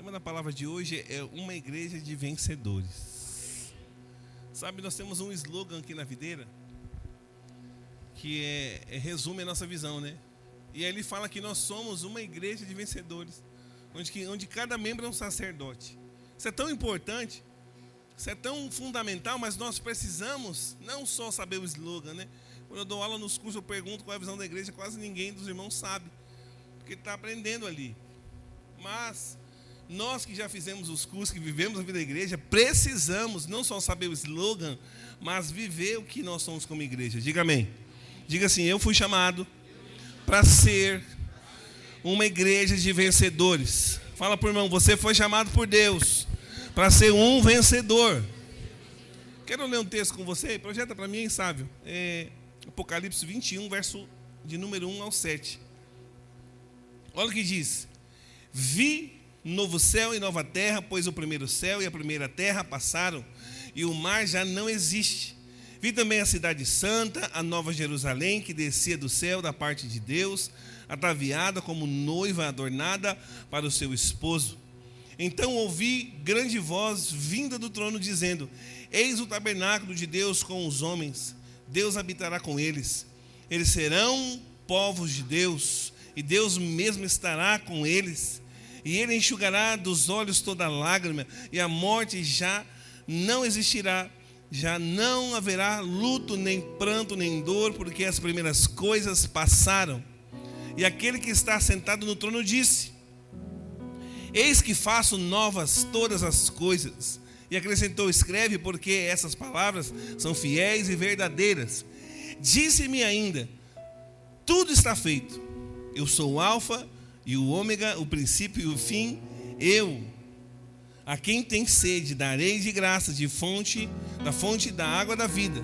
tema da palavra de hoje é uma igreja de vencedores. Sabe, nós temos um slogan aqui na videira que resume a nossa visão, né? E aí ele fala que nós somos uma igreja de vencedores, onde cada membro é um sacerdote. Isso é tão importante, isso é tão fundamental, mas nós precisamos não só saber o slogan, né? Quando eu dou aula nos cursos, eu pergunto qual é a visão da igreja, quase ninguém dos irmãos sabe, porque está aprendendo ali. Mas nós que já fizemos os cursos, que vivemos a vida da igreja, precisamos não só saber o slogan, mas viver o que nós somos como igreja. Diga amém. Diga assim: eu fui chamado para ser uma igreja de vencedores. Fala para o irmão: você foi chamado por Deus para ser um vencedor. Quero ler um texto com você. Projeta para mim, sábio. Apocalipse 21, verso de número 1 ao 7. Olha o que diz: vi novo céu e nova terra, pois o primeiro céu e a primeira terra passaram, e o mar já não existe. Vi também a cidade santa, a nova Jerusalém, que descia do céu da parte de Deus, ataviada como noiva adornada para o seu esposo. Então ouvi grande voz vinda do trono, dizendo: eis o tabernáculo de Deus com os homens, Deus habitará com eles. Eles serão povos de Deus, e Deus mesmo estará com eles. E ele enxugará dos olhos toda lágrima, e a morte já não existirá. Já não haverá luto, nem pranto, nem dor, porque as primeiras coisas passaram. E aquele que está sentado no trono disse: eis que faço novas todas as coisas. E acrescentou: escreve, porque essas palavras são fiéis e verdadeiras. Disse-me ainda: tudo está feito. Eu sou o Alfa e o Ômega, o princípio e o fim. Eu, a quem tem sede, darei de graça da fonte da água da vida.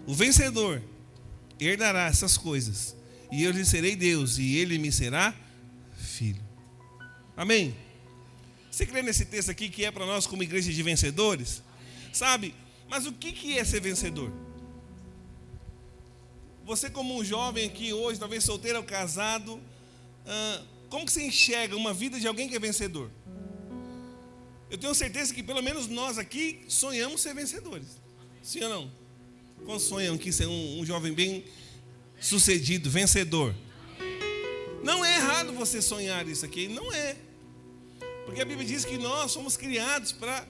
O vencedor herdará essas coisas, e eu lhe serei Deus, e ele me será filho. Amém? Você crê nesse texto aqui que é para nós como igreja de vencedores? Sabe, mas o que é ser vencedor? Você como um jovem aqui hoje, talvez solteiro ou casado, como que você enxerga uma vida de alguém que é vencedor? Eu tenho certeza que pelo menos nós aqui sonhamos ser vencedores. Sim ou não? Quantos sonham que ser um jovem bem sucedido, vencedor? Não é errado você sonhar isso aqui, não é. Porque a Bíblia diz que nós somos criados para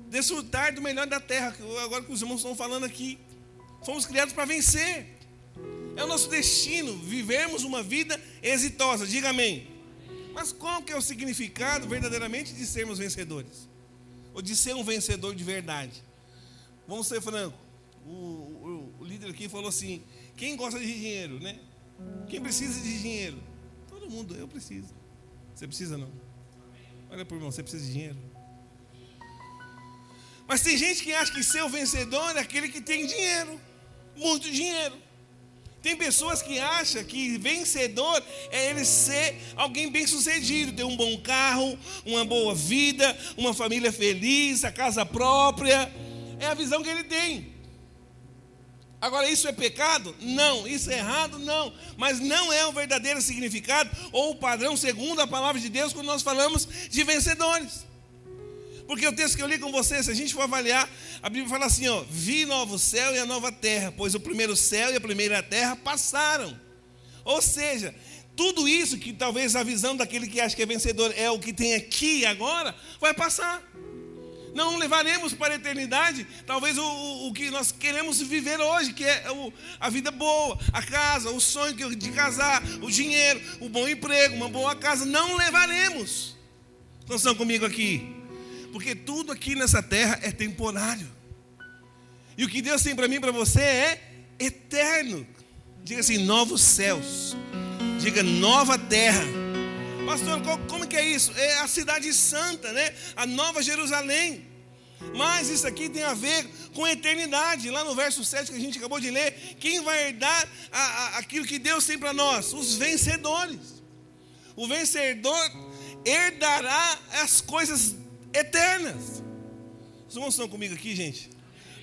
desfrutar do melhor da terra. Agora que os irmãos estão falando aqui, fomos criados para vencer. É o nosso destino, vivermos uma vida exitosa. Diga amém. Mas qual que é o significado verdadeiramente de sermos vencedores? Ou de ser um vencedor de verdade? Vamos ser francos. O líder aqui falou assim: quem gosta de dinheiro, né? Quem precisa de dinheiro? Todo mundo, eu preciso. Você precisa não? Olha para o irmão, você precisa de dinheiro? Mas tem gente que acha que ser o vencedor é aquele que tem dinheiro, muito dinheiro. Tem pessoas que acham que vencedor é ele ser alguém bem sucedido, ter um bom carro, uma boa vida, uma família feliz, a casa própria. É a visão que ele tem. Agora, isso é pecado? Não. Isso é errado? Não. Mas não é o verdadeiro significado ou o padrão segundo a palavra de Deus quando nós falamos de vencedores. Porque o texto que eu li com você, se a gente for avaliar, a Bíblia fala assim: vi novo céu e a nova terra, pois o primeiro céu e a primeira terra passaram. Ou seja, tudo isso que talvez a visão daquele que acha que é vencedor é o que tem aqui e agora, vai passar. Não levaremos para a eternidade talvez o que nós queremos viver hoje, que é a vida boa, a casa, o sonho de casar, o dinheiro, o bom emprego, uma boa casa. Não levaremos. Então estão comigo aqui? Porque tudo aqui nessa terra é temporário. E o que Deus tem para mim e para você é eterno. Diga assim: novos céus. Diga nova terra. Pastor, como que é isso? É a cidade santa, né? A nova Jerusalém. Mas isso aqui tem a ver com a eternidade. Lá no verso 7 que a gente acabou de ler, quem vai herdar aquilo que Deus tem para nós? Os vencedores. O vencedor herdará as coisas eternas. Os irmãos estão comigo aqui, gente?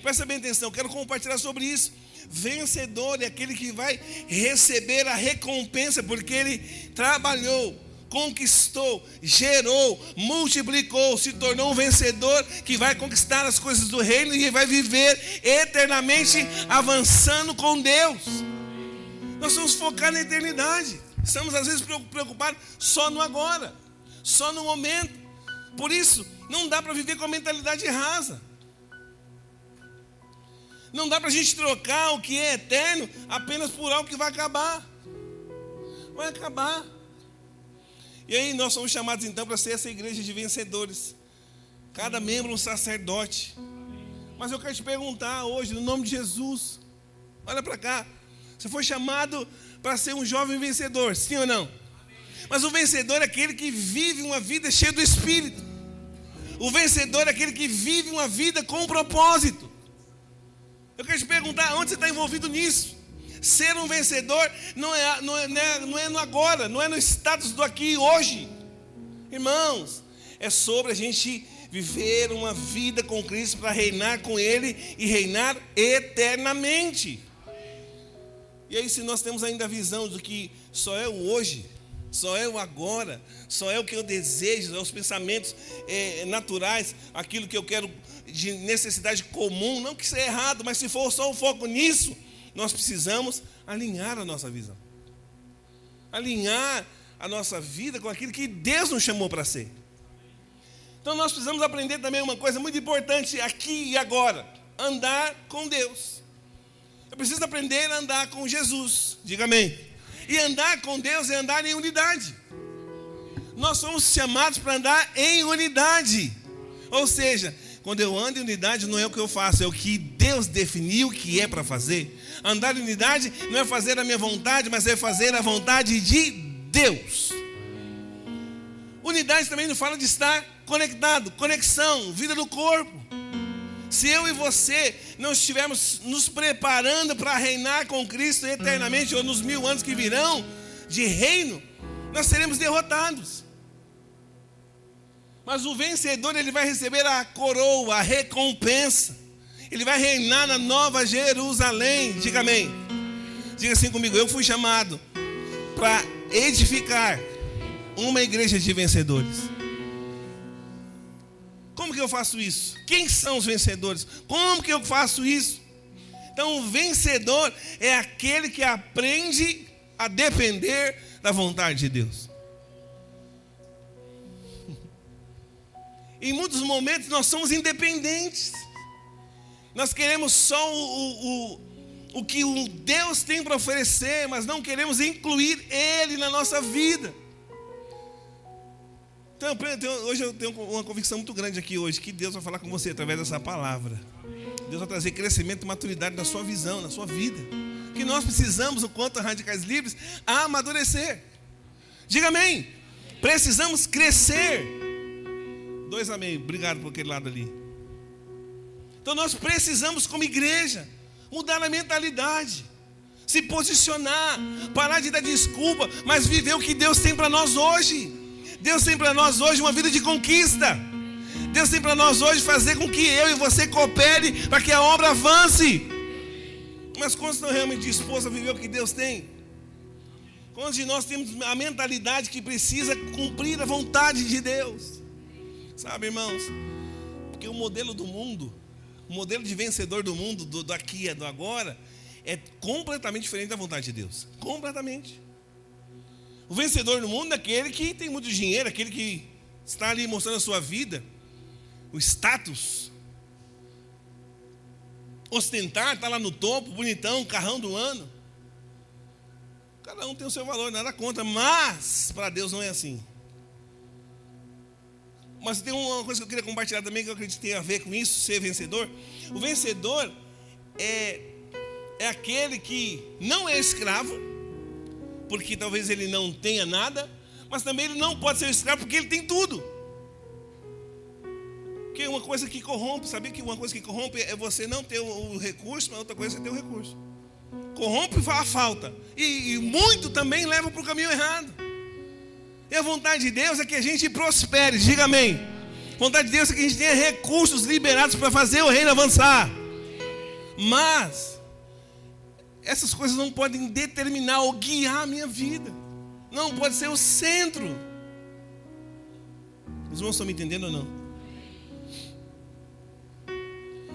Presta bem atenção, quero compartilhar sobre isso. Vencedor é aquele que vai receber a recompensa, porque ele trabalhou, conquistou, gerou, multiplicou, se tornou um vencedor que vai conquistar as coisas do reino e vai viver eternamente avançando com Deus. Nós somos focar na eternidade. Estamos às vezes preocupados só no agora, só no momento. Por isso, não dá para viver com a mentalidade rasa. Não dá para a gente trocar o que é eterno apenas por algo que vai acabar. Vai acabar. E aí nós somos chamados então para ser essa igreja de vencedores. Cada membro um sacerdote. Mas eu quero te perguntar hoje, no nome de Jesus. Olha para cá. Você foi chamado para ser um jovem vencedor, sim ou não? Mas o vencedor é aquele que vive uma vida cheia do Espírito. O vencedor é aquele que vive uma vida com propósito. Eu quero te perguntar, onde você está envolvido nisso? Ser um vencedor não é no agora, não é no status do aqui e hoje. Irmãos, é sobre a gente viver uma vida com Cristo para reinar com Ele e reinar eternamente. E aí, se nós temos ainda a visão do que só é o hoje, só é o agora, só é o que eu desejo, é os pensamentos naturais, aquilo que eu quero de necessidade comum, não que isso é errado, mas se for só o foco nisso, nós precisamos alinhar a nossa visão. Alinhar a nossa vida com aquilo que Deus nos chamou para ser. Então nós precisamos aprender também uma coisa muito importante aqui e agora: andar com Deus. Eu preciso aprender a andar com Jesus, diga amém. E andar com Deus é andar em unidade. Nós somos chamados para andar em unidade. Ou seja, quando eu ando em unidade não é o que eu faço, é o que Deus definiu que é para fazer. Andar em unidade não é fazer a minha vontade, mas é fazer a vontade de Deus. Unidade também não fala de estar conectado, conexão, vida do corpo. Se eu e você não estivermos nos preparando para reinar com Cristo eternamente, ou nos 1000 anos que virão de reino, nós seremos derrotados. Mas o vencedor, ele vai receber a coroa, a recompensa. Ele vai reinar na Nova Jerusalém. Diga amém. Diga assim comigo: eu fui chamado para edificar uma igreja de vencedores. Como que eu faço isso? Quem são os vencedores? Como que eu faço isso? Então, o vencedor é aquele que aprende a depender da vontade de Deus. Em muitos momentos nós somos independentes. Nós queremos só o que o Deus tem para oferecer, mas não queremos incluir Ele na nossa vida. Então, hoje eu tenho uma convicção muito grande aqui hoje, que Deus vai falar com você através dessa palavra. Deus vai trazer crescimento e maturidade na sua visão, na sua vida. Que nós precisamos, enquanto radicais livres, amadurecer. Diga amém. Precisamos crescer. 2 amém. Obrigado por aquele lado ali. Então nós precisamos, como igreja, mudar a mentalidade. Se posicionar. Parar de dar desculpa, mas viver o que Deus tem para nós hoje. Deus tem para nós hoje uma vida de conquista. Deus tem para nós hoje fazer com que eu e você coopere para que a obra avance. Mas quantos estão realmente dispostos a viver o que Deus tem? Quantos de nós temos a mentalidade que precisa cumprir a vontade de Deus? Sabe, irmãos, porque o modelo do mundo, o modelo de vencedor do mundo, do aqui e do agora, é completamente diferente da vontade de Deus. Completamente. O vencedor no mundo é aquele que tem muito dinheiro, aquele que está ali mostrando a sua vida, o status, ostentar, está lá no topo, bonitão, carrão do ano. Cada um tem o seu valor, nada contra, mas para Deus não é assim. Mas tem uma coisa que eu queria compartilhar também, que eu acredito que tem a ver com isso, ser vencedor. O vencedor é aquele que não é escravo, porque talvez ele não tenha nada, mas também ele não pode ser escravo porque ele tem tudo. Porque uma coisa que corrompe, sabia que uma coisa que corrompe é você não ter o recurso, mas outra coisa é você ter o recurso. Corrompe a falta. E muito também leva para o caminho errado. E a vontade de Deus é que a gente prospere, diga amém. A vontade de Deus é que a gente tenha recursos liberados para fazer o reino avançar. Mas essas coisas não podem determinar ou guiar a minha vida. Não pode ser o centro. Os irmãos estão me entendendo ou não?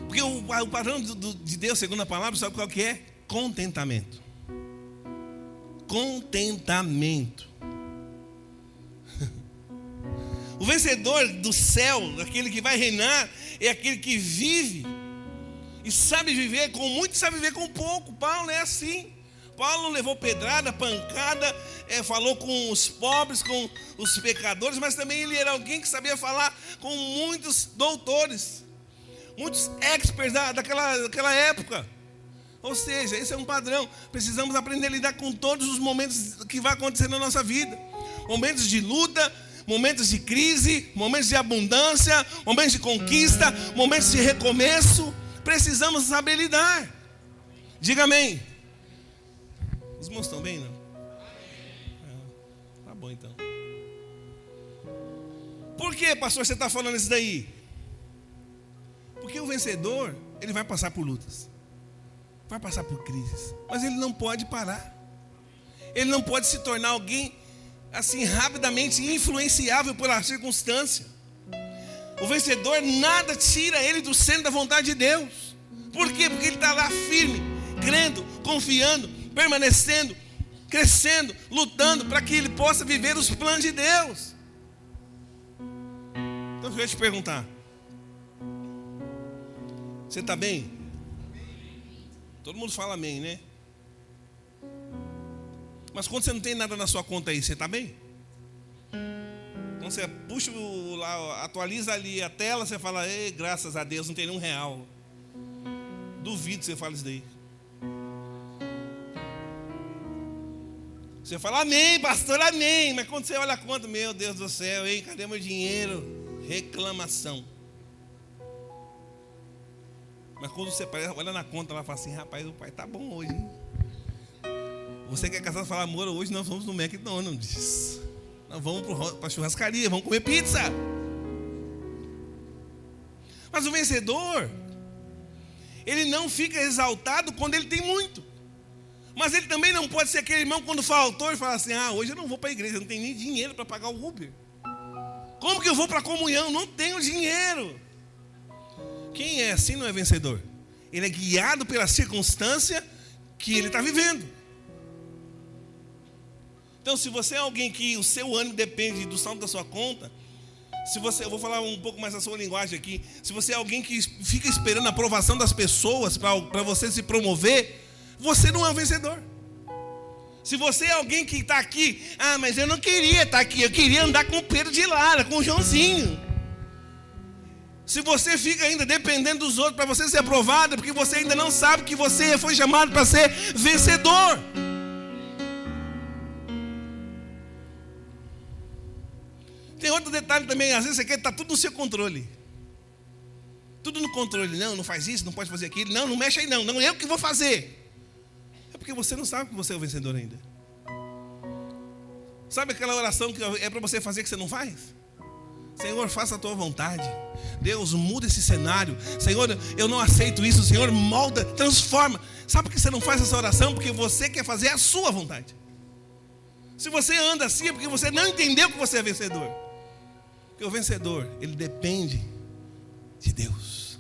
Porque o padrão de Deus, segundo a palavra, sabe qual que é? Contentamento. Contentamento. O vencedor do céu, aquele que vai reinar, é aquele que vive e sabe viver com muito e sabe viver com pouco. Paulo é assim. Paulo levou pedrada, pancada, falou com os pobres, com os pecadores, mas também ele era alguém que sabia falar com muitos doutores, muitos experts daquela época. Ou seja, esse é um padrão. Precisamos aprender a lidar com todos os momentos que vai acontecer na nossa vida. Momentos de luta, momentos de crise, momentos de abundância, momentos de conquista, momentos de recomeço. Precisamos saber lidar. Diga amém. Os irmãos estão bem, não? Tá bom então. Por que, pastor, você está falando isso daí? Porque o vencedor, ele vai passar por lutas, vai passar por crises, mas ele não pode parar. Ele não pode se tornar alguém assim rapidamente influenciável pela circunstância. O vencedor, nada tira ele do centro da vontade de Deus. Por quê? Porque ele está lá firme, crendo, confiando, permanecendo, crescendo, lutando para que ele possa viver os planos de Deus. Então eu vou te perguntar: você está bem? Todo mundo fala amém, né? Mas quando você não tem nada na sua conta aí, você está bem? Quando você puxa lá, atualiza ali a tela, você fala: ei, graças a Deus, não tem nenhum real. Duvido que você fale isso daí. Você fala amém, pastor, amém. Mas quando você olha a conta, meu Deus do céu, hein, cadê meu dinheiro? Reclamação. Mas quando você olha na conta, ela fala assim: rapaz, o pai tá bom hoje, hein? Você que é casado fala: amor, hoje nós vamos no McDonald's. Nós vamos para a churrascaria, vamos comer pizza. Mas o vencedor, ele não fica exaltado quando ele tem muito. Mas ele também não pode ser aquele irmão quando faltou e fala assim: ah, hoje eu não vou para a igreja, eu não tenho nem dinheiro para pagar o Uber. Como que eu vou para a comunhão? Não tenho dinheiro. Quem é assim não é vencedor. Ele é guiado pela circunstância que ele está vivendo. Então, se você é alguém que o seu ânimo depende do saldo da sua conta, eu vou falar um pouco mais a sua linguagem aqui. Se você é alguém que fica esperando a aprovação das pessoas para você se promover, você não é um vencedor. Se você é alguém que está aqui: ah, mas eu não queria estar aqui, eu queria andar com o Pedro de Lara, com o Joãozinho. Se você fica ainda dependendo dos outros para você ser aprovado, é porque você ainda não sabe que você foi chamado para ser vencedor. Tem outro detalhe também: às vezes você quer estar tudo no seu controle. Tudo no controle. Não faz isso, não pode fazer aquilo. Não mexe aí não eu que vou fazer. É porque você não sabe que você é o vencedor ainda. Sabe aquela oração que é para você fazer que você não faz? Senhor, faça a tua vontade. Deus, muda esse cenário. Senhor, eu não aceito isso. Senhor, molda, transforma. Sabe por que você não faz essa oração? Porque você quer fazer a sua vontade. Se você anda assim, é porque você não entendeu que você é vencedor. Porque o vencedor, ele depende de Deus.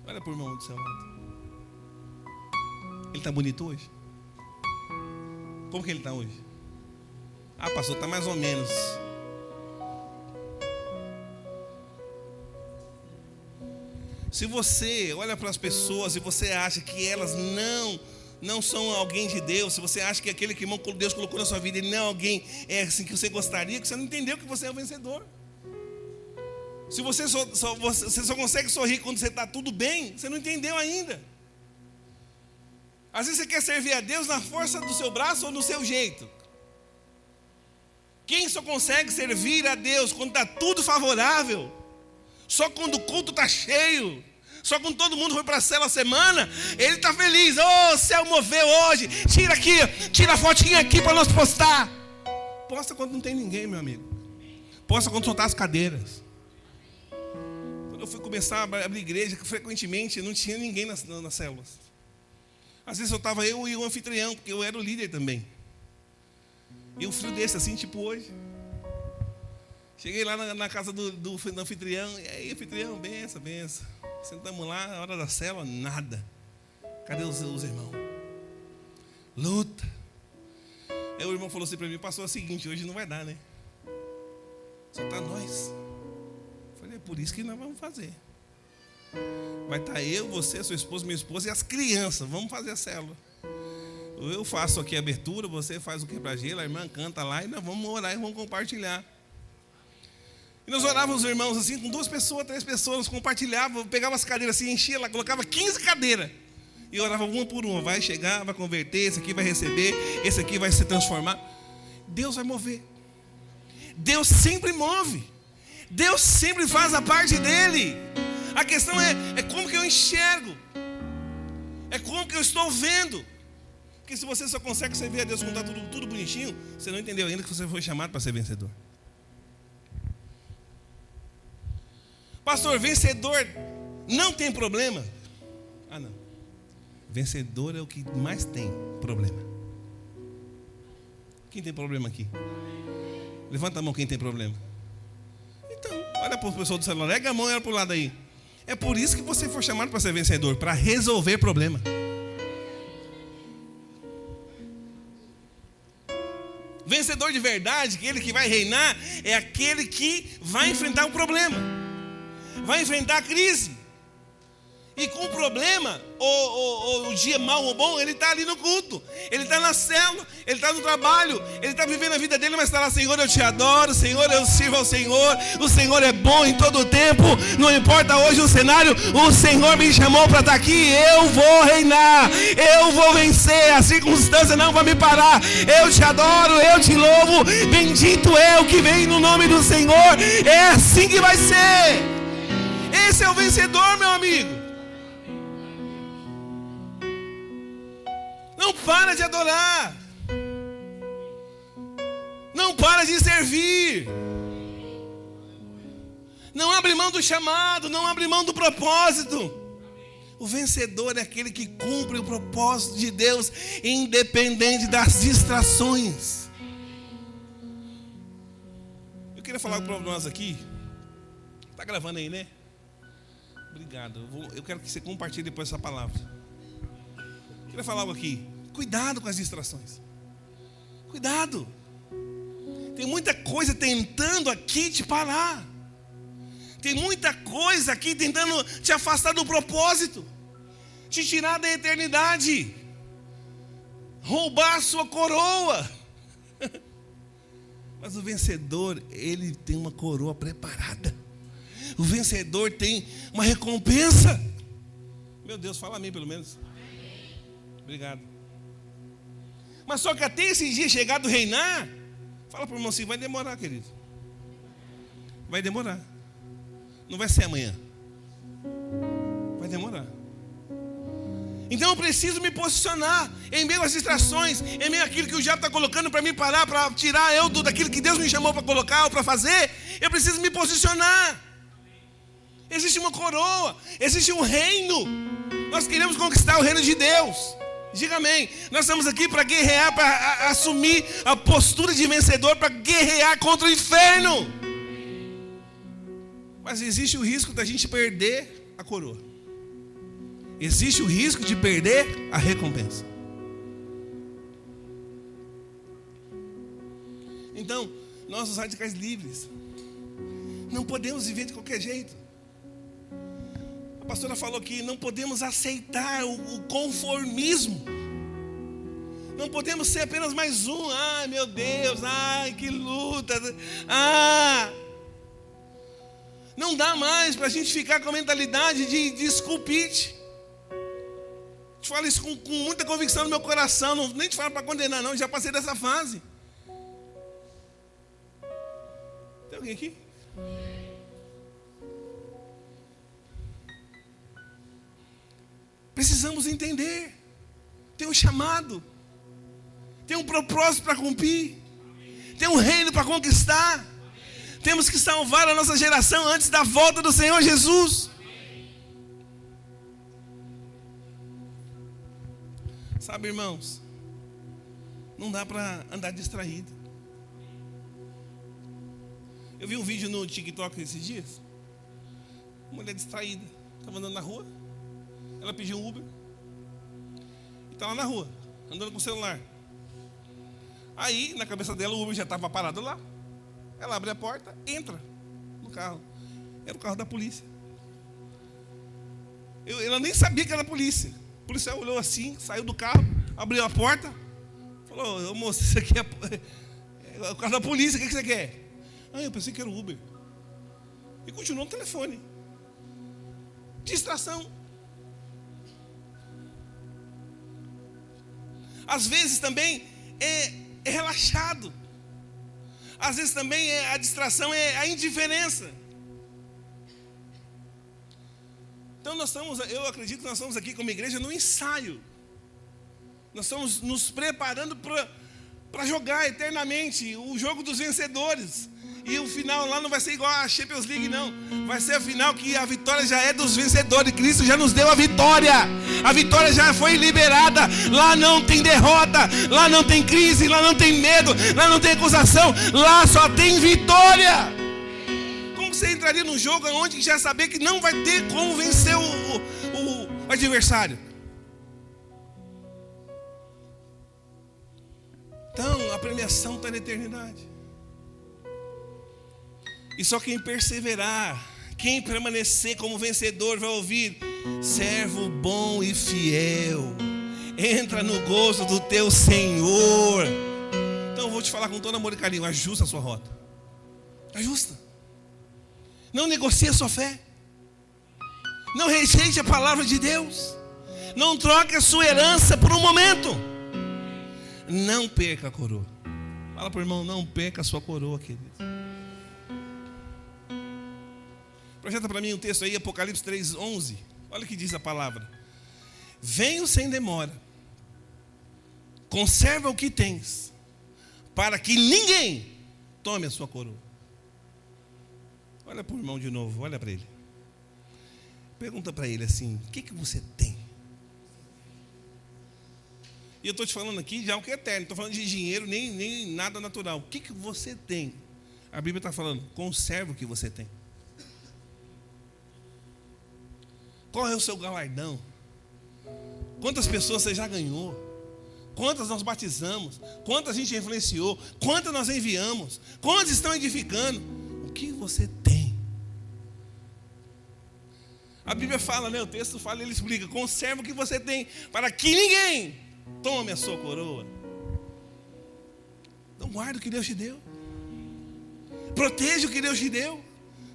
Olha para o irmão do seu lado. Ele está bonito hoje? Como que ele está hoje? Ah, pastor, está mais ou menos. Se você olha para as pessoas e você acha que elas não são alguém de Deus, se você acha que aquele que Deus colocou na sua vida, ele não é alguém assim que você gostaria, que você não entendeu que você é o vencedor. Se você só consegue sorrir quando você está tudo bem, você não entendeu ainda. Às vezes você quer servir a Deus na força do seu braço ou no seu jeito. Quem só consegue servir a Deus quando está tudo favorável? Só quando o culto está cheio, só quando todo mundo foi para a cela a semana, ele está feliz. O céu moveu hoje, tira aqui, tira a fotinha aqui para nós postar. Posta quando não tem ninguém, meu amigo. Posta quando soltar as cadeiras. eu fui começar a abrir igreja, que frequentemente não tinha ninguém nas células. Às vezes eu estava eu e o anfitrião, porque eu era o líder também. E um frio desse assim, tipo hoje. Cheguei lá na casa do anfitrião. E aí, anfitrião, benção. Sentamos lá, na hora da célula, nada. Cadê os irmãos? Luta. Aí o irmão falou assim para mim, pastor, é o seguinte, hoje não vai dar, né? Só está nós. Eu falei, é por isso que nós vamos fazer. Vai estar eu, você, sua esposa, minha esposa e as crianças. Vamos fazer a célula. Eu faço aqui a abertura, você faz o quebra-gelo, a irmã canta lá e nós vamos orar e vamos compartilhar. E nós orávamos os irmãos assim, com 2 pessoas, 3 pessoas, nós compartilhávamos, pegava as cadeiras assim, enchia lá, colocava 15 cadeiras. E orava uma por uma, vai chegar, vai converter, esse aqui vai receber, esse aqui vai se transformar. Deus vai mover. Deus sempre move. Deus sempre faz a parte dele. A questão é como que eu enxergo. É como que eu estou vendo. Porque se você só consegue ver a Deus quando está tudo bonitinho, você não entendeu ainda que você foi chamado para ser vencedor. Pastor, vencedor não tem problema? Ah, não. Vencedor é o que mais tem problema. Quem tem problema aqui? Levanta a mão quem tem problema. Então, olha para o pessoal do celular, lega a mão e olha para o lado aí. É por isso que você foi chamado para ser vencedor, para resolver problema. Vencedor de verdade, aquele que vai reinar, é aquele que vai enfrentar o problema, vai enfrentar a crise. E com o problema, o dia mal ou bom, ele está ali no culto, ele está na célula, ele está no trabalho, ele está vivendo a vida dele, mas está lá, Senhor, eu te adoro, Senhor, eu sirvo ao Senhor, o Senhor é bom em todo o tempo, não importa hoje o cenário, o Senhor me chamou para estar aqui, eu vou reinar, eu vou vencer, a circunstância não vai me parar, eu te adoro, eu te louvo, bendito é o que vem no nome do Senhor, é assim que vai ser. Esse é o vencedor, meu amigo. Não para de adorar. Não para de servir. Não abre mão do chamado, não abre mão do propósito. O vencedor é aquele que cumpre o propósito de Deus, independente das distrações. Eu queria falar para nós aqui. Está gravando aí, né? Obrigado. Eu quero que você compartilhe depois essa palavra. Eu queria falar algo aqui. Cuidado com as distrações. Cuidado. Tem muita coisa tentando aqui te parar. Tem muita coisa aqui tentando te afastar do propósito, te tirar da eternidade, roubar a sua coroa. Mas o vencedor, ele tem uma coroa preparada. O vencedor tem uma recompensa. Meu Deus, fala amém pelo menos. Obrigado. Mas só que até esse dia chegar do reinar, fala para o irmão assim, vai demorar, querido. Vai demorar. Não vai ser amanhã. Vai demorar. Então eu preciso me posicionar em meio às distrações, em meio àquilo que o diabo está colocando para me parar, para tirar eu daquilo que Deus me chamou para colocar ou para fazer. Eu preciso me posicionar. Existe uma coroa, existe um reino. Nós queremos conquistar o reino de Deus. Diga amém. Nós estamos aqui para guerrear, para assumir a postura de vencedor, para guerrear contra o inferno. Mas existe o risco da gente perder a coroa. Existe o risco de perder a recompensa. Então, nós os radicais livres não podemos viver de qualquer jeito. A pastora falou que não podemos aceitar o conformismo. Não podemos ser apenas mais um. Ai, meu Deus, ai, que luta. Não dá mais para a gente ficar com a mentalidade de esculpite. Te falo isso com muita convicção no meu coração. Não, nem te falo para condenar, não. Já passei dessa fase. Tem alguém aqui? Precisamos entender. Tem um chamado. Tem um propósito para cumprir. Tem um reino para conquistar. Temos que salvar a nossa geração antes da volta do Senhor Jesus. Sabe, irmãos, não dá para andar distraído. Eu vi um vídeo no TikTok esses dias. Uma mulher distraída, estava andando na rua. Ela pediu um Uber. E estava na rua, andando com o celular. Aí, na cabeça dela, o Uber já estava parado lá. Ela abre a porta, entra no carro. Era o carro da polícia. Ela nem sabia que era a polícia. O policial olhou assim, saiu do carro, abriu a porta. Falou: moço, isso aqui é o carro da polícia, o que você quer? Eu pensei que era o Uber. E continuou no telefone. Distração. Às vezes também é relaxado. Às vezes também a distração é a indiferença. Então eu acredito que nós estamos aqui como igreja no ensaio. Nós estamos nos preparando para jogar eternamente o jogo dos vencedores. E o final lá não vai ser igual a Champions League, não. Vai ser o final que a vitória já é dos vencedores. Cristo já nos deu a vitória. A vitória já foi liberada. Lá não tem derrota. Lá não tem crise. Lá não tem medo. Lá não tem acusação. Lá só tem vitória. Como você entraria num jogo onde já saber que não vai ter como vencer o adversário? Então, a premiação está na eternidade. E só quem perseverar, quem permanecer como vencedor vai ouvir: servo bom e fiel, entra no gozo do teu Senhor. Então eu vou te falar com todo amor e carinho: ajusta a sua rota. Ajusta. Não negocie a sua fé. Não rejeite a palavra de Deus. Não troque a sua herança por um momento. Não perca a coroa. Fala para o irmão: não perca a sua coroa, querido. Projeta para mim um texto aí, Apocalipse 3:11. Olha o que diz a palavra: venho sem demora, conserva o que tens, para que ninguém tome a sua coroa. Olha para o irmão de novo, olha para ele. Pergunta para ele assim: o que você tem? E eu estou te falando aqui de algo que é eterno, não estou falando de dinheiro, nem nada natural. O que você tem? A Bíblia está falando: conserva o que você tem. Qual é o seu galardão? Quantas pessoas você já ganhou? Quantas nós batizamos? Quantas a gente influenciou? Quantas nós enviamos? Quantas estão edificando? O que você tem? A Bíblia fala, né? O texto fala, ele explica: conserva o que você tem, para que ninguém tome a sua coroa. Então guarda o que Deus te deu. Proteja o que Deus te deu.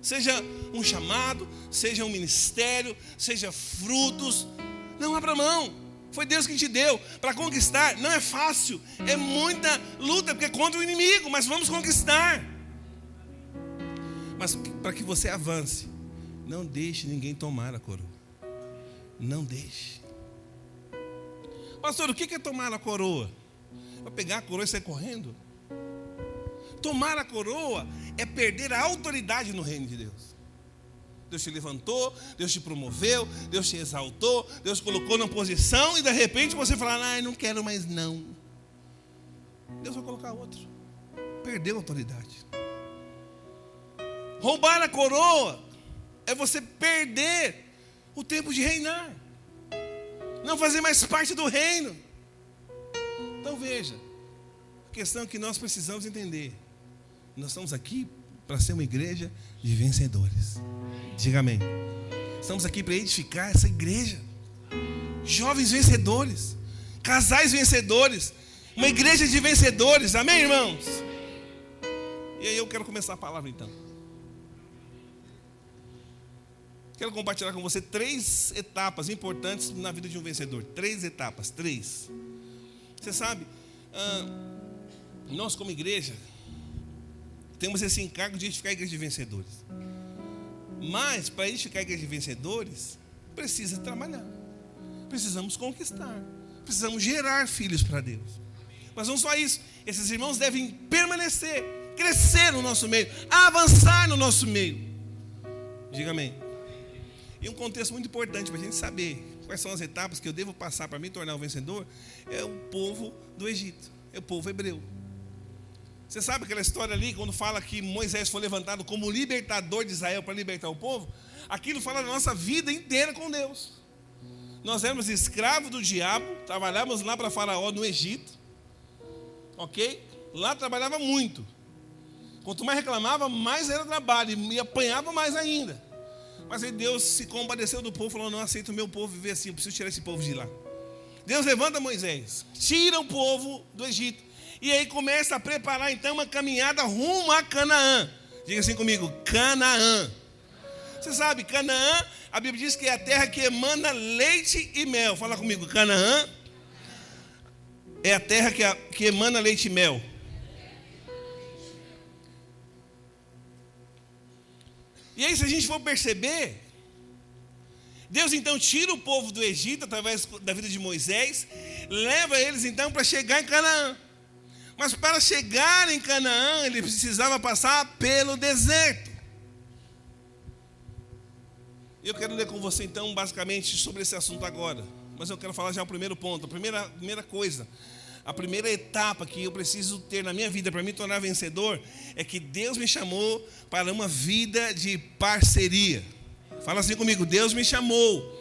Seja um chamado, seja um ministério, seja frutos. Não abra mão. Foi Deus que te deu para conquistar. Não é fácil, é muita luta, porque é contra o inimigo, mas vamos conquistar. Mas para que você avance, não deixe ninguém tomar a coroa. Não deixe. Pastor, o que é tomar a coroa? Vai pegar a coroa e sair correndo? Tomar a coroa é perder a autoridade no reino de Deus. Deus te levantou, Deus te promoveu, Deus te exaltou, Deus te colocou na posição e de repente você fala: não quero mais não. Deus vai colocar outro. Perdeu a autoridade. Roubar a coroa é você perder o tempo de reinar. Não fazer mais parte do reino. Então veja, a questão que nós precisamos entender: nós estamos aqui para ser uma igreja de vencedores. Diga amém. Estamos aqui para edificar essa igreja. Jovens vencedores, casais vencedores, uma igreja de vencedores. Amém, irmãos? E aí eu quero começar a palavra então. Quero compartilhar com você 3 etapas importantes na vida de um vencedor. 3 etapas, 3. Você sabe, nós como igreja temos esse encargo de edificar a igreja de vencedores. Mas para edificar a igreja de vencedores, precisa trabalhar. Precisamos conquistar. Precisamos gerar filhos para Deus. Mas não só isso, esses irmãos devem permanecer. crescer no nosso meio, avançar no nosso meio. Diga amém. E um contexto muito importante para a gente saber quais são as etapas que eu devo passar para me tornar um vencedor, é o povo do Egito, é o povo hebreu. Você sabe aquela história ali, quando fala que Moisés foi levantado como libertador de Israel para libertar o povo? Aquilo fala da nossa vida inteira com Deus. Nós éramos escravos do diabo, trabalhávamos lá para Faraó no Egito, ok? Lá trabalhava muito. Quanto mais reclamava, mais era trabalho, e apanhava mais ainda. Mas aí Deus se compadeceu do povo, falou: não aceito o meu povo viver assim, eu preciso tirar esse povo de lá. Deus levanta Moisés, tira o povo do Egito, e aí começa a preparar então uma caminhada rumo a Canaã. Diga assim comigo: Canaã. Você sabe, Canaã, a Bíblia diz que é a terra que emana leite e mel. Fala comigo: Canaã é a terra que emana leite e mel. E aí, se a gente for perceber, Deus então tira o povo do Egito através da vida de Moisés, leva eles então para chegar em Canaã. Mas para chegar em Canaã, ele precisava passar pelo deserto. Eu quero ler com você então basicamente sobre esse assunto agora. Mas eu quero falar já o primeiro ponto, a primeira coisa. A primeira etapa que eu preciso ter na minha vida para me tornar vencedor é que Deus me chamou para uma vida de parceria. Fala assim comigo: Deus me chamou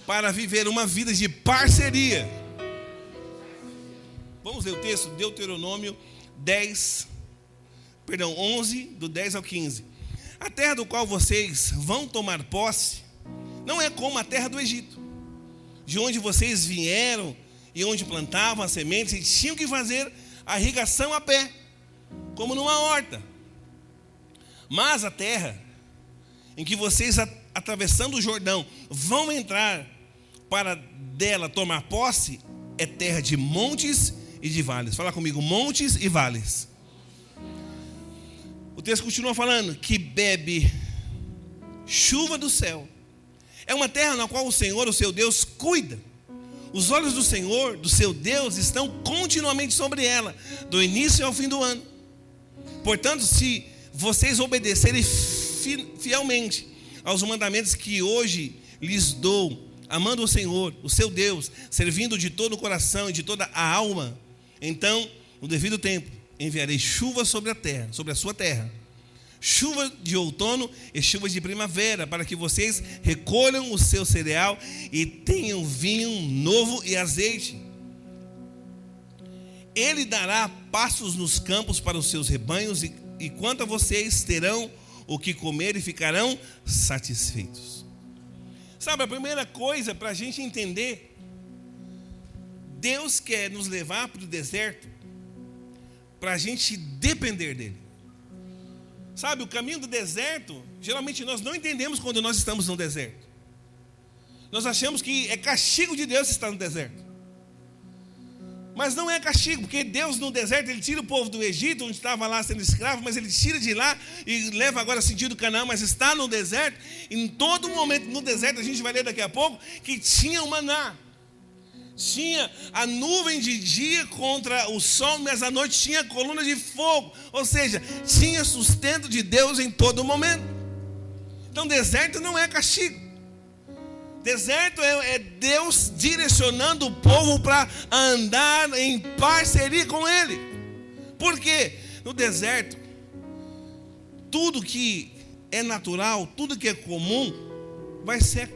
para viver uma vida de parceria. Vamos ler o texto, Deuteronômio 11, do 10 ao 15. A terra do qual vocês vão tomar posse não é como a terra do Egito, de onde vocês vieram e onde plantavam as sementes e tinham que fazer a irrigação a pé, como numa horta. Mas a terra em que vocês, atravessando o Jordão, vão entrar para dela tomar posse, é terra de montes e de vales. Fala comigo: montes e vales. O texto continua falando que bebe chuva do céu. É uma terra na qual o Senhor, o seu Deus, cuida. Os olhos do Senhor, do seu Deus, estão continuamente sobre ela, do início ao fim do ano. Portanto, se vocês obedecerem fielmente aos mandamentos que hoje lhes dou, amando o Senhor, o seu Deus, servindo de todo o coração e de toda a alma, então, no devido tempo, enviarei chuva sobre a terra, sobre a sua terra, chuva de outono e chuvas de primavera, para que vocês recolham o seu cereal e tenham vinho novo e azeite. Ele dará pastos nos campos para os seus rebanhos, e quanto a vocês, terão o que comer e ficarão satisfeitos. Sabe, a primeira coisa para a gente entender, Deus quer nos levar para o deserto para a gente depender dele. Sabe, o caminho do deserto, geralmente nós não entendemos quando nós estamos no deserto. Nós achamos que é castigo de Deus estar no deserto. Mas não é castigo, porque Deus no deserto, Ele tira o povo do Egito, onde estava lá sendo escravo, mas Ele tira de lá e leva agora sentido Canaã, mas está no deserto. E em todo momento no deserto, a gente vai ler daqui a pouco, que tinha o maná. Tinha a nuvem de dia contra o sol, mas à noite tinha a coluna de fogo. Ou seja, tinha sustento de Deus em todo momento. Então deserto não é castigo. Deserto é Deus direcionando o povo para andar em parceria com Ele. Por quê? No deserto, tudo que é natural, tudo que é comum, vai ser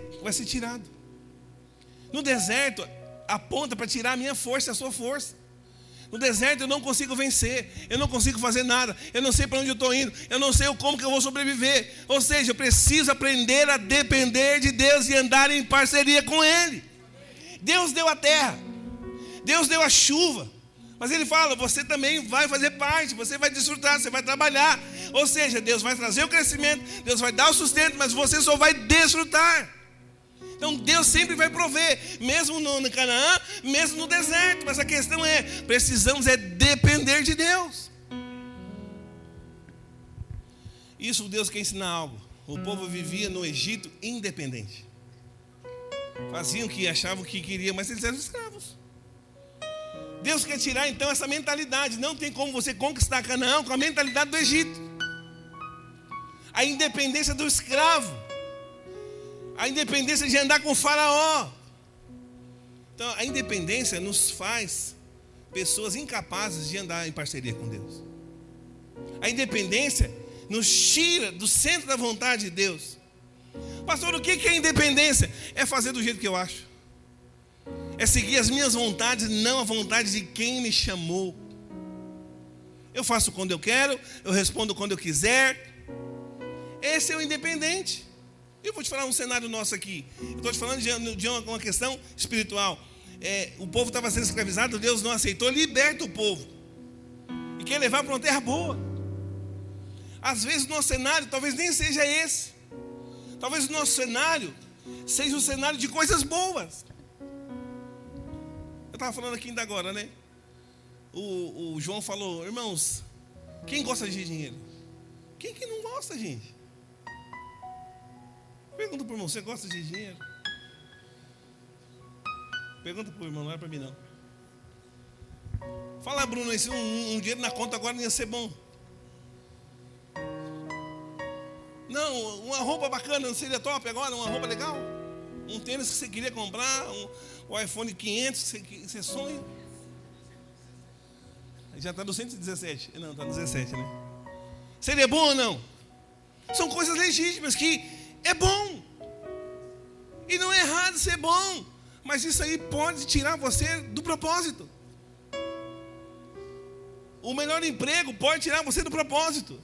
tirado. No deserto, aponta para tirar a minha força e a sua força. No deserto eu não consigo vencer, eu não consigo fazer nada, eu não sei para onde eu estou indo, eu não sei como que eu vou sobreviver. Ou seja, eu preciso aprender a depender de Deus e andar em parceria com Ele. Deus deu a terra, Deus deu a chuva, mas Ele fala: você também vai fazer parte, você vai desfrutar, você vai trabalhar. Ou seja, Deus vai trazer o crescimento, Deus vai dar o sustento, mas você só vai desfrutar. Então Deus sempre vai prover, mesmo no Canaã, mesmo no deserto. Mas a questão é, precisamos depender de Deus. Isso Deus quer ensinar algo. O povo vivia no Egito independente. Faziam o que achavam que queriam, mas eles eram escravos. Deus quer tirar então essa mentalidade. Não tem como você conquistar Canaã com a mentalidade do Egito. A independência do escravo. A independência de andar com o faraó. Então a independência nos faz pessoas incapazes de andar em parceria com Deus. A independência nos tira do centro da vontade de Deus. Pastor, o que é independência? É fazer do jeito que eu acho. É seguir as minhas vontades, não a vontade de quem me chamou. Eu faço quando eu quero, eu respondo quando eu quiser. Esse é o independente. Eu vou te falar um cenário nosso aqui. Eu estou te falando de uma questão espiritual. O povo estava sendo escravizado, Deus não aceitou, liberta o povo. E quer levar para uma terra boa. Às vezes o nosso cenário talvez nem seja esse. Talvez o nosso cenário seja um cenário de coisas boas. Eu estava falando aqui ainda agora, né? O João falou, irmãos, quem gosta de dinheiro? Quem que não gosta, gente? Pergunta para o irmão, você gosta de dinheiro? Pergunta para o irmão, não é para mim não. Fala, Bruno, esse um dinheiro na conta agora não ia ser bom. Não, uma roupa bacana não seria top agora? Uma roupa legal? Um tênis que você queria comprar, o iPhone 500 que você sonha. Já está no 117. Não, está no 17, né? Seria bom ou não? São coisas legítimas que é bom. E não é errado ser bom. Mas isso aí pode tirar você do propósito. O melhor emprego pode tirar você do propósito.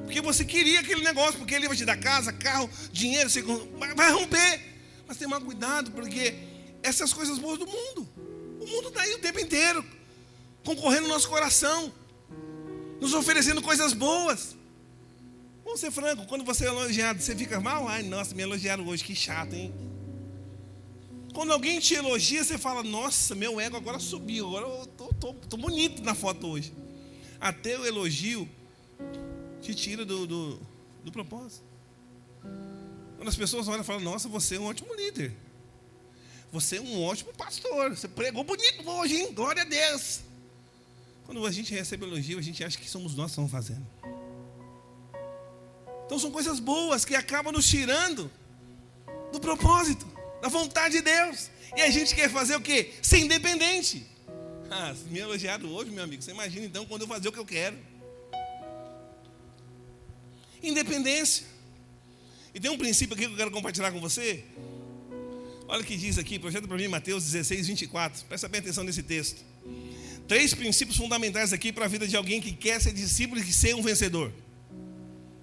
Porque você queria aquele negócio, porque ele vai te dar casa, carro, dinheiro, você vai romper. Mas tem mais cuidado, porque essas coisas boas do mundo. O mundo está aí o tempo inteiro, concorrendo no nosso coração, nos oferecendo coisas boas. Vamos ser franco, quando você é elogiado, você fica mal? Ai, nossa, me elogiaram hoje, que chato, hein? Quando alguém te elogia, você fala, nossa, meu ego agora subiu, agora eu tô bonito na foto hoje. Até o elogio te tira do propósito. Quando as pessoas olham e falam, nossa, você é um ótimo líder. Você é um ótimo pastor. Você pregou bonito hoje, hein? Glória a Deus. Quando a gente recebe elogio, a gente acha que somos nós que estamos fazendo. Então são coisas boas que acabam nos tirando do propósito, da vontade de Deus. E a gente quer fazer o quê? Ser independente. Se me elogiaram hoje, meu amigo, você imagina então quando eu fazer o que eu quero. Independência. E tem um princípio aqui que eu quero compartilhar com você. Olha o que diz aqui, projeta para mim Mateus 16, 24. Presta bem atenção nesse texto. 3 princípios fundamentais aqui para a vida de alguém que quer ser discípulo e que ser um vencedor.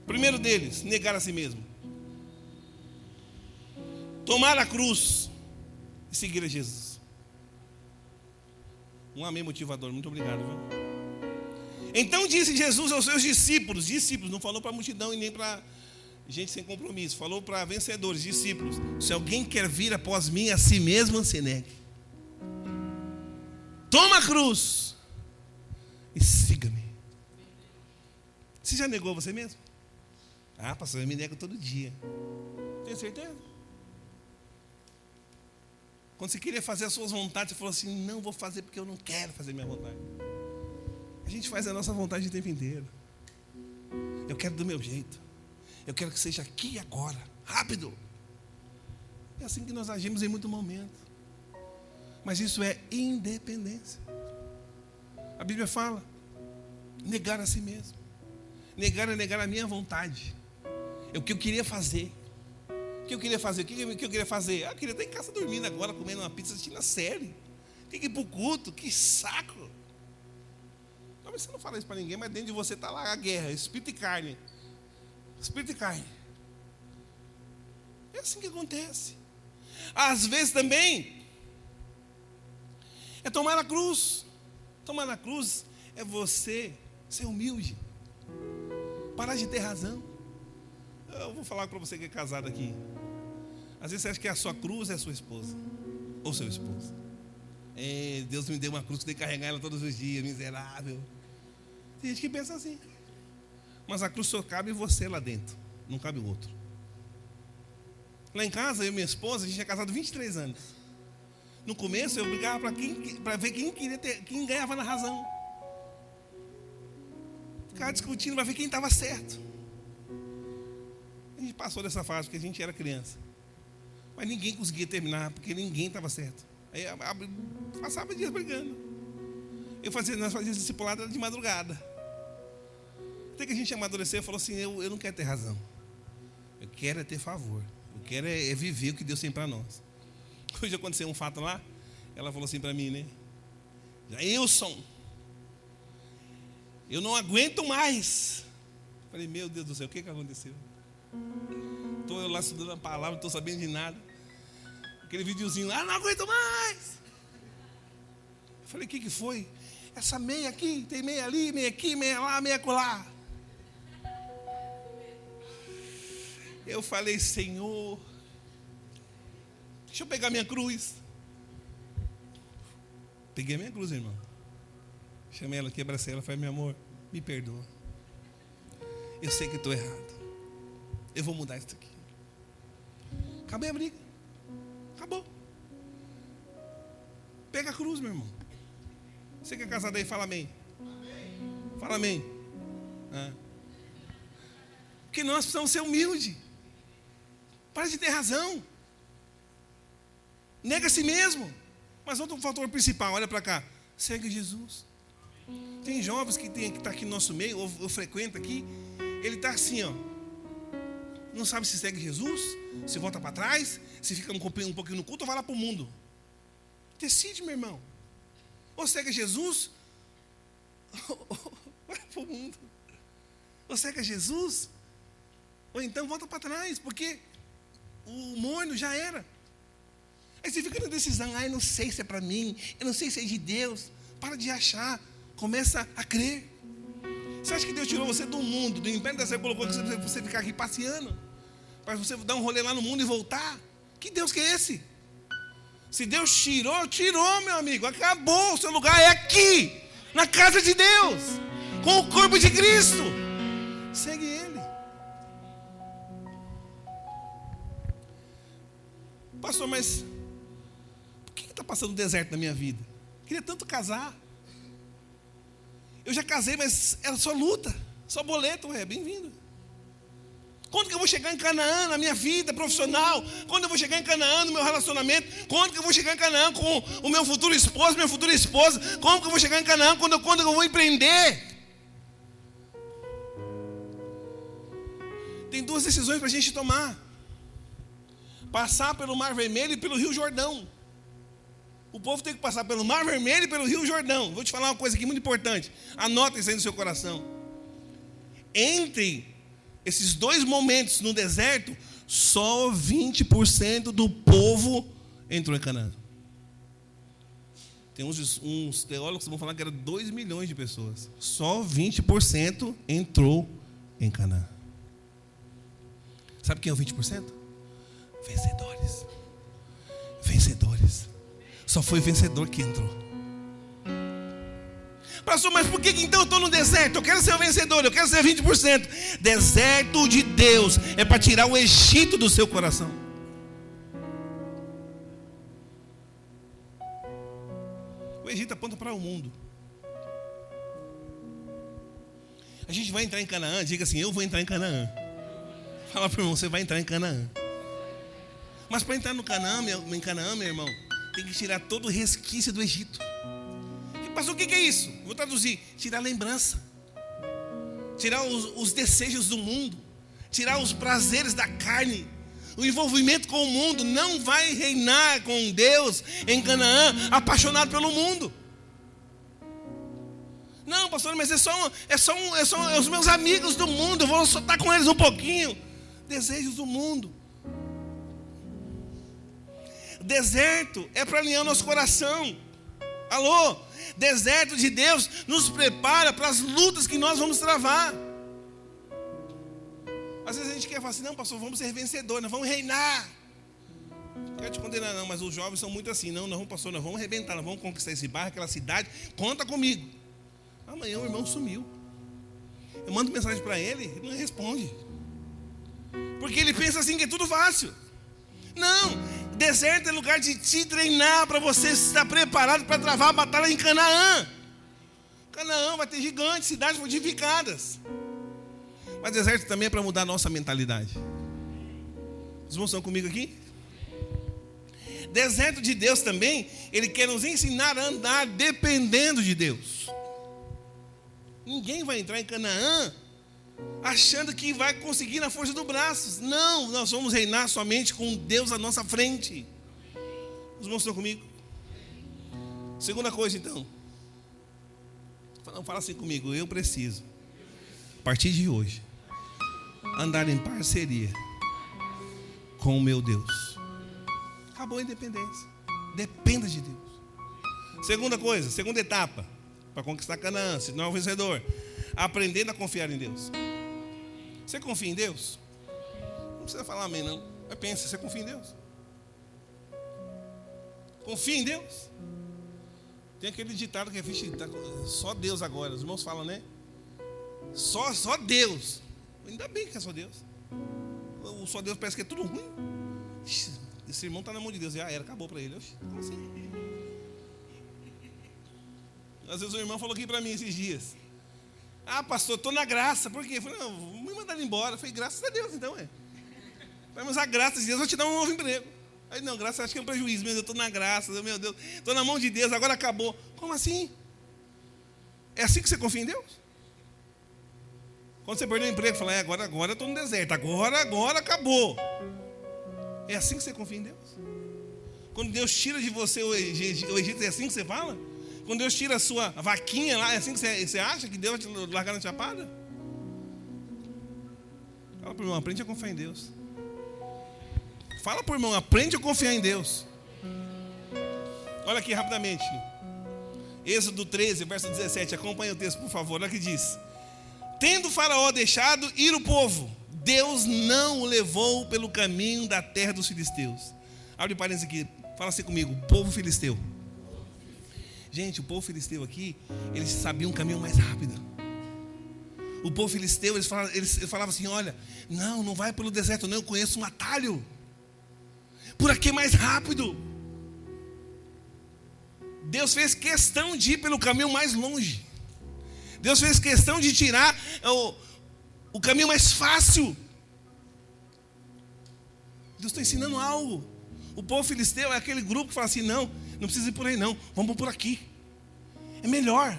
Primeiro deles, negar a si mesmo. Tomar a cruz e seguir a Jesus. Um amém motivador, muito obrigado, viu? Então disse Jesus aos seus discípulos, não falou para a multidão e nem para gente sem compromisso, falou para vencedores, discípulos. Se alguém quer vir após mim, a si mesmo se negue. Toma a cruz e siga-me. Você já negou você mesmo? Pastor, eu me nego todo dia. Tem certeza? Quando você queria fazer as suas vontades, você falou assim, não vou fazer porque eu não quero fazer minha vontade. A gente faz a nossa vontade o tempo inteiro. Eu quero do meu jeito. Eu quero que seja aqui e agora, rápido. É assim que nós agimos em muito momento. Mas isso é independência. A Bíblia fala, negar a si mesmo. Negar é negar a minha vontade. É o que eu queria fazer. O que eu queria fazer? Eu queria estar em casa dormindo agora, comendo uma pizza, assistindo a série. Tem que ir para o culto, que saco. Talvez você não fale isso para ninguém, mas dentro de você está lá a guerra, espírito e carne. Espírito e carne. É assim que acontece. Às vezes também é tomar a cruz. Tomar a cruz é você ser humilde. Parar de ter razão. Eu vou falar para você que é casado aqui. Às vezes você acha que a sua cruz é a sua esposa. Ou seu esposo. Deus me deu uma cruz que tem que carregar ela todos os dias, miserável. Tem gente que pensa assim. Mas a cruz só cabe você lá dentro. Não cabe o outro. Lá em casa, eu e minha esposa, a gente é casado 23 anos. No começo eu brigava para ver quem ganhava na razão. Ficava discutindo para ver quem estava certo. A gente passou dessa fase porque a gente era criança. Mas ninguém conseguia terminar, porque ninguém estava certo. Aí passava dias brigando. Nós fazíamos discipulado de madrugada. Até que a gente amadureceu e falou assim, eu não quero ter razão. Eu quero é ter favor. Eu quero é viver o que Deus tem para nós. Hoje aconteceu um fato lá. Ela falou assim para mim, né? Jailson, eu não aguento mais. Falei, meu Deus do céu, o que aconteceu? Estou eu lá estudando a palavra, não estou sabendo de nada. Aquele videozinho lá, não aguento mais. Eu falei, o que foi? Essa meia aqui, tem meia ali, meia aqui, meia lá, meia acolá. Eu falei, Senhor, deixa eu pegar minha cruz. Peguei a minha cruz, irmão. Chamei ela aqui, abracei ela, falei, meu amor, me perdoa. Eu sei que estou errado. Eu vou mudar isso aqui. Acabei a briga. Acabou. Pega a cruz, meu irmão. Você que é casado aí, fala amém. Fala amém. Porque nós precisamos ser humildes. Para de ter razão. Nega a si mesmo. Mas outro fator principal, olha para cá. Segue Jesus. Tem jovens que está aqui no nosso meio, ou frequenta aqui. Ele está assim, ó. Não sabe se segue Jesus, se volta para trás, se fica um pouquinho no culto ou vai lá para o mundo. Decide, meu irmão. Ou segue Jesus, ou vai para o mundo. Ou segue Jesus, ou então volta para trás, porque o morno já era. Aí você fica na decisão, eu não sei se é para mim, eu não sei se é de Deus. Para de achar, começa a crer. Você acha que Deus tirou você do mundo, do império da terra, colocou aqui para você ficar aqui passeando? Para você dar um rolê lá no mundo e voltar? Que Deus que é esse? Se Deus tirou, meu amigo, acabou. O seu lugar é aqui, na casa de Deus, com o corpo de Cristo. Segue Ele. Pastor, mas por que está passando deserto na minha vida? Queria tanto casar. Eu já casei, mas era só luta, só boleto. Bem-vindo. Quando que eu vou chegar em Canaã na minha vida profissional? Quando eu vou chegar em Canaã no meu relacionamento? Quando que eu vou chegar em Canaã com o meu futuro esposo, minha futura esposa? Como que eu vou chegar em Canaã quando eu vou empreender? Tem duas decisões para a gente tomar. Passar pelo Mar Vermelho e pelo Rio Jordão. O povo tem que passar pelo Mar Vermelho e pelo Rio Jordão. Vou te falar uma coisa aqui muito importante. Anota isso aí no seu coração. Entre esses dois momentos no deserto, só 20% do povo entrou em Canaã. Tem uns teólogos que vão falar que era 2 milhões de pessoas. Só 20% entrou em Canaã. Sabe quem é o 20%? Vencedores. Vencedores. Só foi vencedor que entrou. Pastor, mas por que então eu estou no deserto? Eu quero ser o vencedor, eu quero ser 20%. Deserto de Deus é para tirar o Egito do seu coração. O Egito aponta para o mundo. A gente vai entrar em Canaã, diga assim, eu vou entrar em Canaã. Fala para o irmão, você vai entrar em Canaã. Mas para entrar no Canaã, em Canaã, meu irmão, tem que tirar todo o resquício do Egito. Pastor, o que é isso? Vou traduzir. Tirar a lembrança. Tirar os desejos do mundo. Tirar os prazeres da carne. O envolvimento com o mundo. Não vai reinar com Deus em Canaã, apaixonado pelo mundo. Não, pastor, mas é só os meus amigos do mundo. Eu vou só estar com eles um pouquinho. Desejos do mundo. Deserto é para alinhar o nosso coração. Alô? Deserto de Deus nos prepara para as lutas que nós vamos travar. Às vezes a gente quer falar assim, não, pastor, vamos ser vencedores, nós vamos reinar. Não quero te condenar não, mas os jovens são muito assim, não, pastor, nós vamos arrebentar, nós vamos conquistar esse bairro, aquela cidade, conta comigo. Amanhã o irmão sumiu. Eu mando mensagem para ele, ele não responde. Porque ele pensa assim que é tudo fácil. Não, Deserto é lugar de te treinar para você estar preparado para travar a batalha em Canaã. Canaã vai ter gigantes, cidades fortificadas. Mas deserto também é para mudar a nossa mentalidade. Os irmãos estão comigo aqui? Deserto de Deus também, Ele quer nos ensinar a andar dependendo de Deus. Ninguém vai entrar em Canaã achando que vai conseguir na força do braço. Não, nós vamos reinar somente com Deus à nossa frente. Os irmãos estão comigo? Segunda coisa então. Fala assim comigo, eu preciso, a partir de hoje, andar em parceria com o meu Deus. Acabou a independência. Dependa de Deus. Segunda coisa, segunda etapa para conquistar Canaã, se não é o vencedor, aprendendo a confiar em Deus. Você confia em Deus? Não precisa falar amém não. Mas pensa, você confia em Deus? Confia em Deus? Tem aquele ditado que é só Deus agora. Os irmãos falam, né? Só Deus. Ainda bem que é só Deus. O só Deus parece que é tudo ruim. Esse irmão está na mão de Deus. Já era, acabou para ele. Como assim? Às vezes o irmão falou aqui para mim esses dias. Ah, pastor, estou na graça. Por quê? Eu falei, não, me mandaram embora. Eu falei, graças a Deus então, mas a graça de Deus vai te dar um novo emprego. Aí não, graça, acho que é um prejuízo. Meu Deus, eu estou na graça, meu Deus, estou na mão de Deus, agora acabou. Como assim? É assim que você confia em Deus? Quando você perdeu o emprego, fala, agora eu estou no deserto, agora acabou. É assim que você confia em Deus? Quando Deus tira de você o Egito, é assim que você fala? Quando Deus tira a sua vaquinha lá, é assim que você acha que Deus vai te largar na chapada? Fala para o irmão, aprende a confiar em Deus. Fala para o irmão, aprende a confiar em Deus. Olha aqui rapidamente. Êxodo 13, verso 17. Acompanha o texto, por favor. Olha o que diz. Tendo o faraó deixado ir o povo, Deus não o levou pelo caminho da terra dos filisteus. Abre parênteses aqui. Fala assim comigo. Povo filisteu. Gente, o povo filisteu aqui, eles sabiam um caminho mais rápido. O povo filisteu, eles falavam assim, olha, não vai pelo deserto não, eu conheço um atalho. Por aqui é mais rápido. Deus fez questão de ir pelo caminho mais longe. Deus fez questão de tirar o caminho mais fácil. Deus está ensinando algo. O povo filisteu é aquele grupo que fala assim, não precisa ir por aí não, vamos por aqui. É melhor.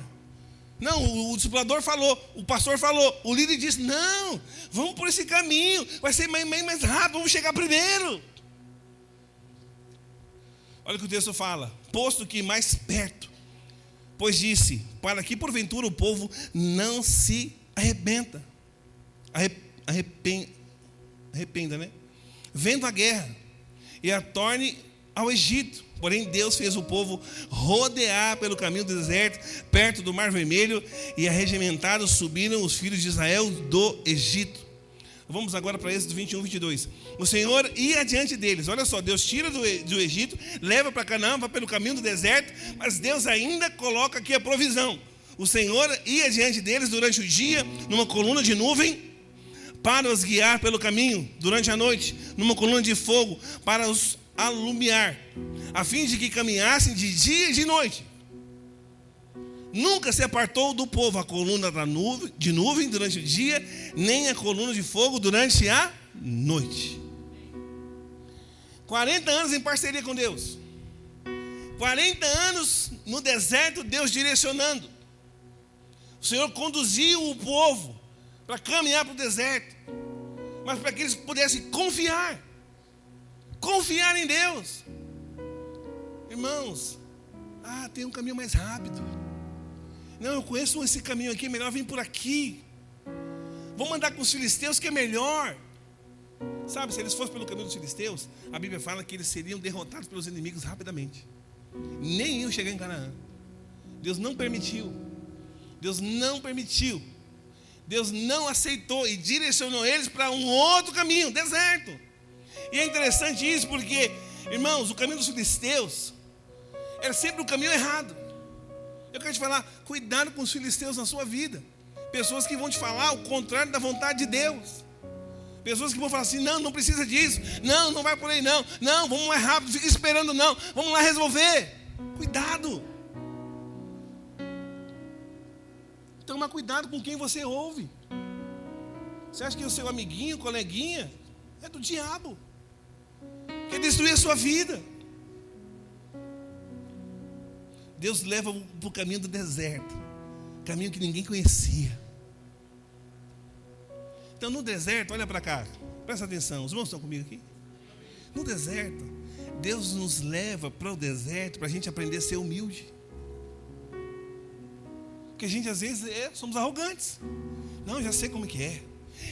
Não, o discipulador falou, o pastor falou, o líder disse, não, vamos por esse caminho, vai ser mais rápido, vamos chegar primeiro. Olha o que o texto fala, posto que mais perto, pois disse, para que porventura o povo não se arrependa, né? Vendo a guerra, e a torne ao Egito. Porém Deus fez o povo rodear pelo caminho do deserto, perto do Mar Vermelho, e arregimentados subiram os filhos de Israel do Egito. Vamos agora para Êxodo 21, 22. O Senhor ia adiante deles. Olha só, Deus tira do Egito, leva para Canaã, vai pelo caminho do deserto, mas Deus ainda coloca aqui a provisão. O Senhor ia adiante deles durante o dia, numa coluna de nuvem, para os guiar pelo caminho, durante a noite, numa coluna de fogo, para os alumiar, a fim de que caminhassem de dia e de noite. Nunca se apartou do povo a coluna de nuvem durante o dia, nem a coluna de fogo durante a noite. 40 anos em parceria com Deus. 40 anos no deserto, Deus direcionando. O Senhor conduziu o povo para caminhar para o deserto, mas para que eles pudessem confiar em Deus. Irmãos, tem um caminho mais rápido. Não, eu conheço esse caminho aqui, é melhor vir por aqui. Vamos andar com os filisteus que é melhor. Sabe, se eles fossem pelo caminho dos filisteus, a Bíblia fala que eles seriam derrotados pelos inimigos rapidamente. Nem iam chegar em Canaã. Deus não permitiu. Deus não aceitou e direcionou eles para um outro caminho, deserto. E é interessante isso porque, irmãos, o caminho dos filisteus era sempre o caminho errado. Eu quero te falar, cuidado com os filisteus na sua vida. Pessoas que vão te falar o contrário da vontade de Deus. Pessoas que vão falar assim, não precisa disso, não vai por aí não, vamos mais rápido, fica esperando não, vamos lá resolver. Cuidado. Toma cuidado com quem você ouve. Você acha que o seu amiguinho, coleguinha, é do diabo, quer destruir a sua vida. Deus leva para o caminho do deserto, caminho que ninguém conhecia. Então no deserto, olha para cá, presta atenção, os irmãos estão comigo aqui? No deserto, Deus nos leva para o deserto para a gente aprender a ser humilde. Porque a gente às vezes somos arrogantes. Não, eu já sei como que é,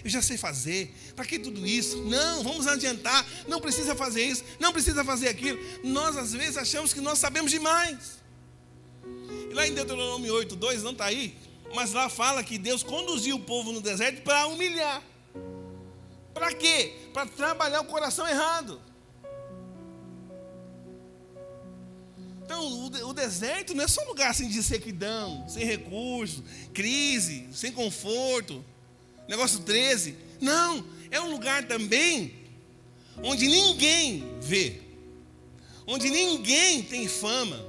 eu já sei fazer, para que tudo isso? Não, vamos adiantar, não precisa fazer isso, não precisa fazer aquilo. Nós às vezes achamos que nós sabemos demais. E lá em Deuteronômio 8:2, não está aí, mas lá fala que Deus conduziu o povo no deserto para humilhar. Para quê? Para trabalhar o coração errado. Então o deserto não é só um lugar assim de sequidão, sem recursos, crise, sem conforto, negócio 13. Não, é um lugar também onde ninguém vê, onde ninguém tem fama,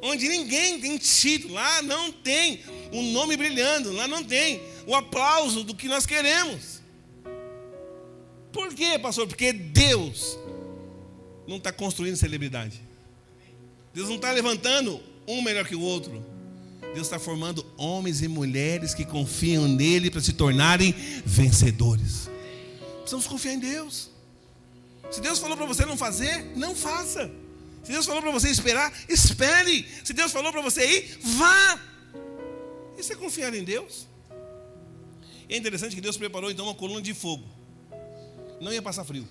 onde ninguém tem título. Lá não tem um nome brilhando, lá não tem o aplauso do que nós queremos. Por quê, pastor? Porque Deus não está construindo celebridade. Deus não está levantando um melhor que o outro. Deus está formando homens e mulheres que confiam nele para se tornarem vencedores. Precisamos confiar em Deus. Se Deus falou para você não fazer, não faça. Se Deus falou para você esperar, espere. Se Deus falou para você ir, vá. Isso é confiar em Deus. E é interessante que Deus preparou então uma coluna de fogo. Não ia passar frio.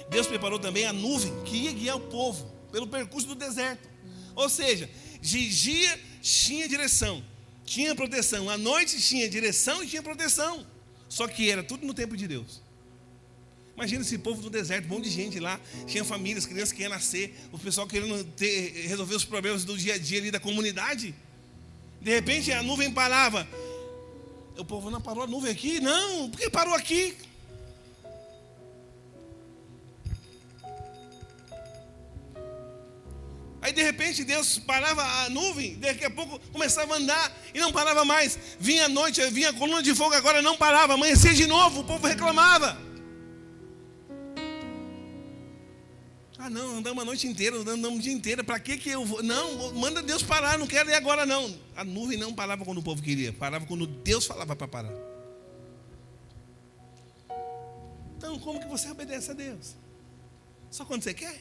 Deus preparou também a nuvem que ia guiar o povo pelo percurso do deserto. Ou seja, de dia tinha direção, tinha proteção. À noite tinha direção e tinha proteção. Só que era tudo no tempo de Deus. Imagina esse povo do deserto, um monte de gente lá, tinha famílias, crianças que iam nascer, o pessoal querendo resolver os problemas do dia a dia ali da comunidade. De repente a nuvem parava. O povo, não parou a nuvem aqui? Não, por que parou aqui? Aí de repente Deus parava a nuvem, daqui a pouco começava a andar e não parava mais. Vinha a noite, vinha a coluna de fogo, agora não parava, amanhecia de novo, o povo reclamava. Ah não, andamos a noite inteira, andamos o dia inteiro, para que eu vou? Não, manda Deus parar, não quero ir agora não. A nuvem não parava quando o povo queria, parava quando Deus falava para parar. Então como que você obedece a Deus? Só quando você quer?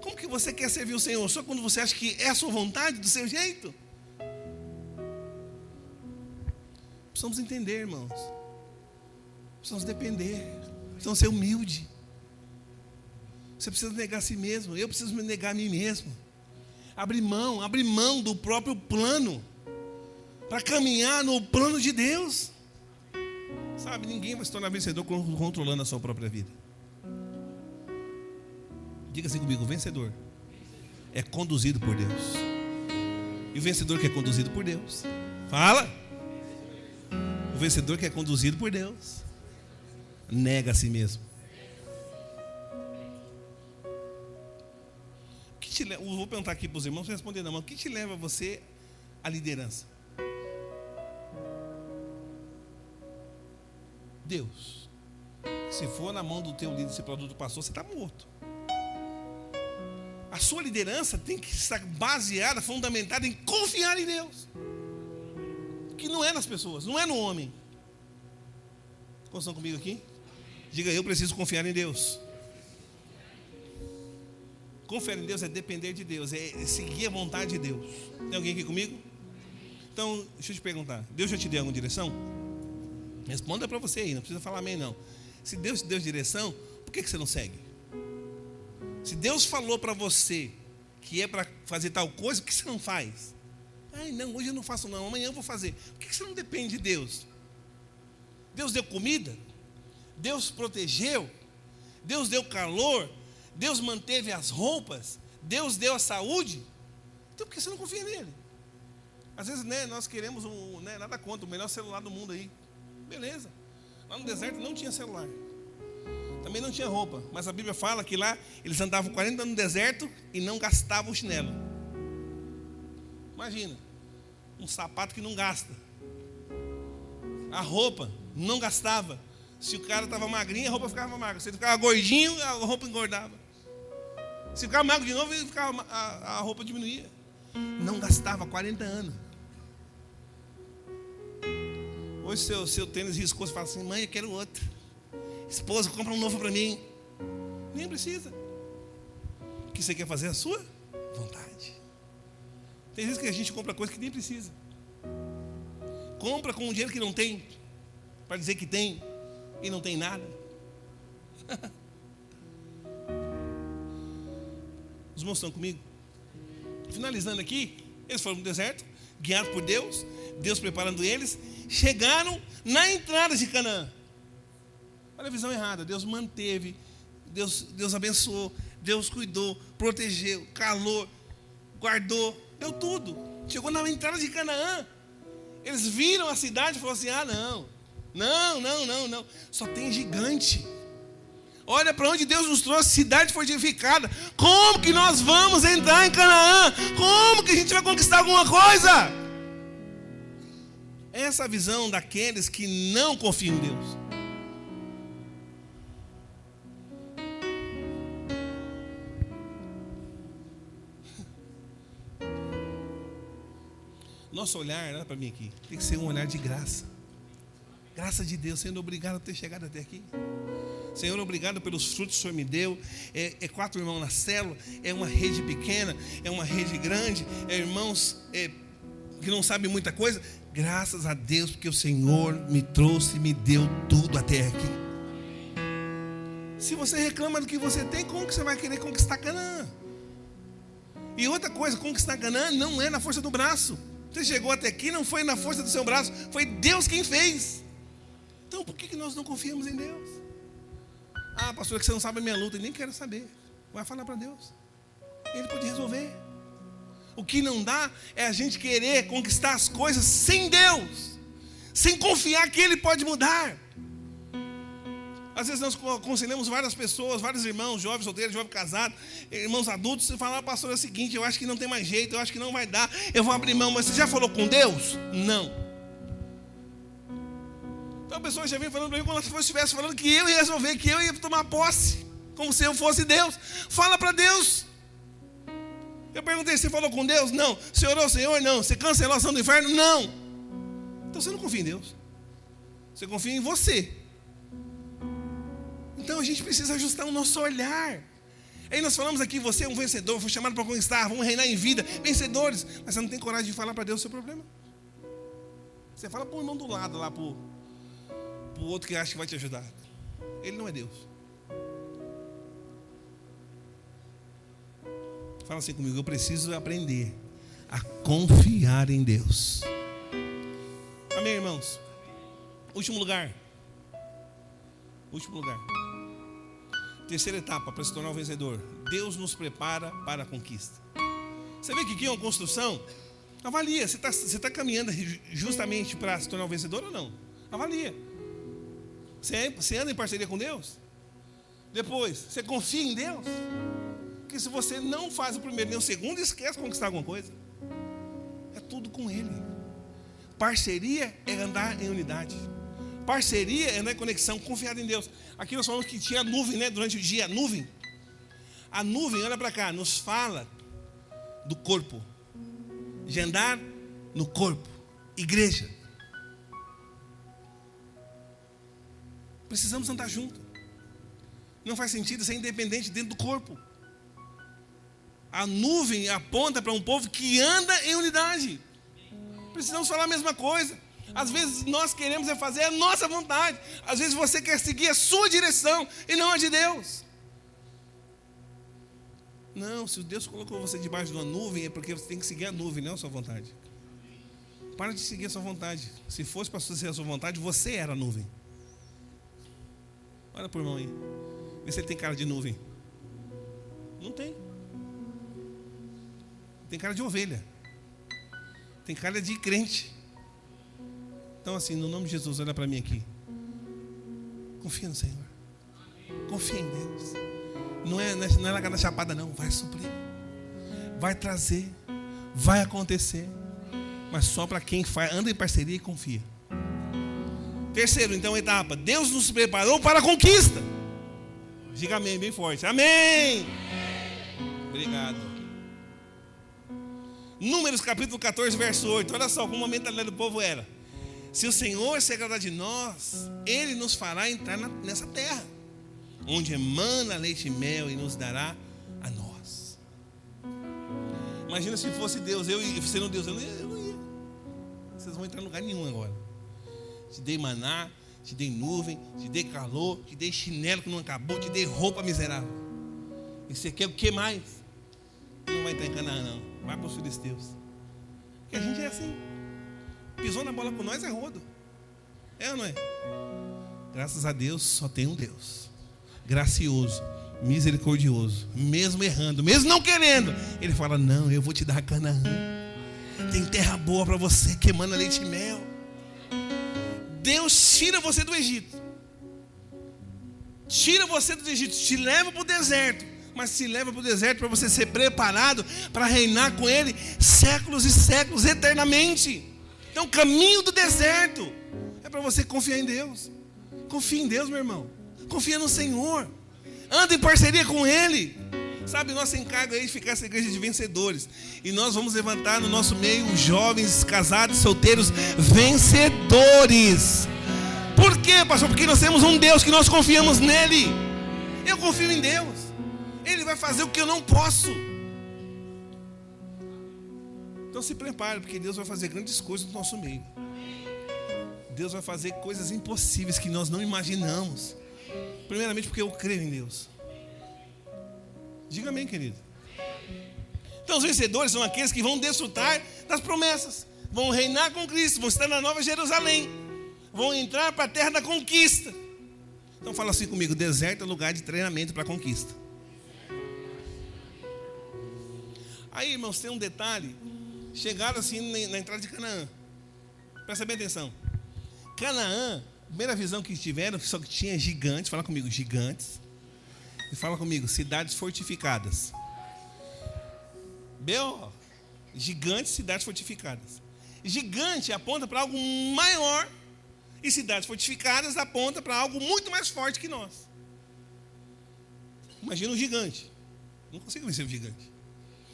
Como que você quer servir o Senhor? Só quando você acha que é a sua vontade, do seu jeito? Precisamos entender, irmãos. Precisamos depender. Precisamos ser humildes. Você precisa negar a si mesmo. Eu preciso me negar a mim mesmo. Abrir mão do próprio plano para caminhar no plano de Deus. Sabe, ninguém vai se tornar vencedor controlando a sua própria vida. Diga assim comigo, o vencedor é conduzido por Deus. E o vencedor que é conduzido por Deus, fala. O vencedor que é conduzido por Deus nega a si mesmo. Vou perguntar aqui para os irmãos, não responder não, mas o que te leva você à liderança? Deus. Se for na mão do teu líder, esse produto passou, você está morto. A sua liderança tem que estar baseada, fundamentada em confiar em Deus. Que não é nas pessoas, não é no homem. Estão comigo aqui? Diga, eu preciso confiar em Deus. Confiar em Deus é depender de Deus, é seguir a vontade de Deus. Tem alguém aqui comigo? Então, deixa eu te perguntar, Deus já te deu alguma direção? Responda para você aí, não precisa falar amém não. Se Deus te deu direção, por que você não segue? Se Deus falou para você que é para fazer tal coisa, por que você não faz? Ai não, hoje eu não faço não, amanhã eu vou fazer. Por que você não depende de Deus? Deus deu comida, Deus protegeu, Deus deu calor, Deus manteve as roupas, Deus deu a saúde. Então por que você não confia nele? Às vezes nós queremos nada contra, o melhor celular do mundo aí. Beleza, lá no deserto não tinha celular, Também não tinha roupa, mas a Bíblia fala que lá eles andavam 40 anos no deserto e não gastavam o chinelo. Imagina, um sapato que não gasta. A roupa não gastava. Se o cara estava magrinho, a roupa ficava magra. Se ele ficava gordinho, a roupa engordava. Se ficava magro de novo, a roupa diminuía. Não gastava 40 anos. Hoje seu tênis riscou, você fala assim: mãe, eu quero outro. Esposa, compra um novo para mim. Nem precisa. O que você quer fazer é a sua vontade. Tem vezes que a gente compra coisa que nem precisa. Compra com um dinheiro que não tem, para dizer que tem e não tem nada. Os irmãos estão comigo? Finalizando aqui, eles foram no deserto, guiados por Deus, Deus preparando eles, chegaram na entrada de Canaã. Olha a visão errada. Deus manteve, Deus abençoou, Deus cuidou, protegeu, calou, guardou, deu tudo. Chegou na entrada de Canaã. Eles viram a cidade e falaram assim: ah, não, só tem gigante. Olha para onde Deus nos trouxe, cidade fortificada. Como que nós vamos entrar em Canaã? Como que a gente vai conquistar alguma coisa? Essa é a visão daqueles que não confiam em Deus. Nosso olhar, olha para mim aqui, tem que ser um olhar de graça. Graça de Deus. Senhor, obrigado por ter chegado até aqui. Senhor, obrigado pelos frutos que o Senhor me deu. É 4 irmãos na célula, é uma rede pequena, é uma rede grande, é irmãos que não sabem muita coisa. Graças a Deus, porque o Senhor me trouxe e me deu tudo até aqui. Se você reclama do que você tem, como que você vai querer conquistar Canaã? E outra coisa, conquistar Canaã não é na força do braço. Você chegou até aqui, não foi na força do seu braço, foi Deus quem fez. Então por que nós não confiamos em Deus? Ah, pastor, é que você não sabe a minha luta. Eu nem quero saber. Vai falar para Deus. Ele pode resolver. O que não dá é a gente querer conquistar as coisas sem Deus, sem confiar que Ele pode mudar. Às vezes nós aconselhamos várias pessoas, vários irmãos, jovens solteiros, jovens casados, irmãos adultos, e falar: pastor, é o seguinte, eu acho que não tem mais jeito, eu acho que não vai dar, eu vou abrir mão. Mas você já falou com Deus? Não. Então a pessoa já vem falando para mim como se eu estivesse falando que eu ia resolver, que eu ia tomar posse, como se eu fosse Deus. Fala para Deus. Eu perguntei: você falou com Deus? Não. Você orou, Senhor? Não. Você cancelou a ação do inferno? Não. Então você não confia em Deus, você confia em você. Então a gente precisa ajustar o nosso olhar. Aí nós falamos aqui: você é um vencedor, foi chamado para conquistar, vamos reinar em vida, vencedores. Mas você não tem coragem de falar para Deus o seu problema. Você fala para o irmão do lado, lá para o outro que acha que vai te ajudar. Ele não é Deus. Fala assim comigo: eu preciso aprender a confiar em Deus. Amém, irmãos? Último lugar. Terceira etapa para se tornar um vencedor: Deus nos prepara para a conquista. Você vê que aqui é uma construção. Avalia, você está caminhando justamente para se tornar um vencedor ou não? Avalia. Você anda em parceria com Deus? Depois, você confia em Deus? Porque se você não faz o primeiro nem o segundo, esquece de conquistar alguma coisa. É tudo com Ele. Parceria é andar em unidade. Parceria é andar em conexão, confiar em Deus. Aqui nós falamos que tinha nuvem, né? Durante o dia, a nuvem. A nuvem, olha para cá, nos fala do corpo. De andar no corpo. Igreja. Precisamos andar junto. Não faz sentido ser independente dentro do corpo. A nuvem aponta para um povo que anda em unidade. Precisamos falar a mesma coisa. Às vezes nós queremos fazer a nossa vontade. Às vezes você quer seguir a sua direção e não a de Deus. Não, se Deus colocou você debaixo de uma nuvem, é porque você tem que seguir a nuvem, não a sua vontade. Para de seguir a sua vontade. Se fosse para seguir a sua vontade, você era a nuvem. Olha para o irmão aí. Vê se ele tem cara de nuvem. Não tem. Tem cara de ovelha. Tem cara de crente. Então assim, no nome de Jesus, olha para mim aqui. Confia no Senhor. Confia em Deus. Não é largar na chapada, não. Vai suprir. Vai trazer. Vai acontecer. Mas só para quem anda em parceria e confia. Terceiro, então, etapa. Deus nos preparou para a conquista. Diga amém, bem forte. Amém. Obrigado. Números capítulo 14, verso 8. Olha só como a mentalidade do povo era. Se o Senhor se agradar de nós, Ele nos fará entrar nessa terra, onde emana leite e mel, e nos dará a nós. Imagina se fosse Deus, eu e sendo Deus, eu não ia. Vocês vão entrar em lugar nenhum agora. Te dei maná, te dei nuvem, te dei calor, te dei chinelo que não acabou, te dei roupa miserável. E você quer o que mais? Não vai entrar em Canaã, não. Vai para os filisteus. Porque a gente é assim. Pisou na bola com nós, é rodo. É ou não é? Graças a Deus, só tem um Deus. Gracioso, misericordioso. Mesmo errando, mesmo não querendo, Ele fala, não, eu vou te dar Canaã. Tem terra boa para você, que emana leite e mel. Deus tira você do Egito. Tira você do Egito, te leva para o deserto. Mas te leva para o deserto para você ser preparado para reinar com Ele séculos e séculos, eternamente. Então o caminho do deserto é para você confiar em Deus. Confia em Deus, meu irmão. Confia no Senhor. Anda em parceria com Ele. Sabe, nosso encargo é edificar essa igreja de vencedores. E nós vamos levantar no nosso meio jovens, casados, solteiros, vencedores. Por quê, pastor? Porque nós temos um Deus que nós confiamos nele. Eu confio em Deus. Ele vai fazer o que eu não posso. Então se prepare, porque Deus vai fazer grandes coisas no nosso meio. Deus vai fazer coisas impossíveis que nós não imaginamos. Primeiramente porque eu creio em Deus. Diga amém, querido. Então os vencedores são aqueles que vão desfrutar das promessas. Vão reinar com Cristo, vão estar na Nova Jerusalém. Vão entrar para a terra da conquista. Então fala assim comigo, deserto é lugar de treinamento para a conquista. Aí, irmãos, tem um detalhe. Chegaram assim na entrada de Canaã. Presta bem atenção. Canaã, a primeira visão que tiveram, só que tinha gigantes. Fala comigo, gigantes. E fala comigo, cidades fortificadas. B.O. Gigantes, cidades fortificadas. Gigante aponta para algo maior. E cidades fortificadas aponta para algo muito mais forte que nós. Imagina um gigante. Não consigo vencer um gigante.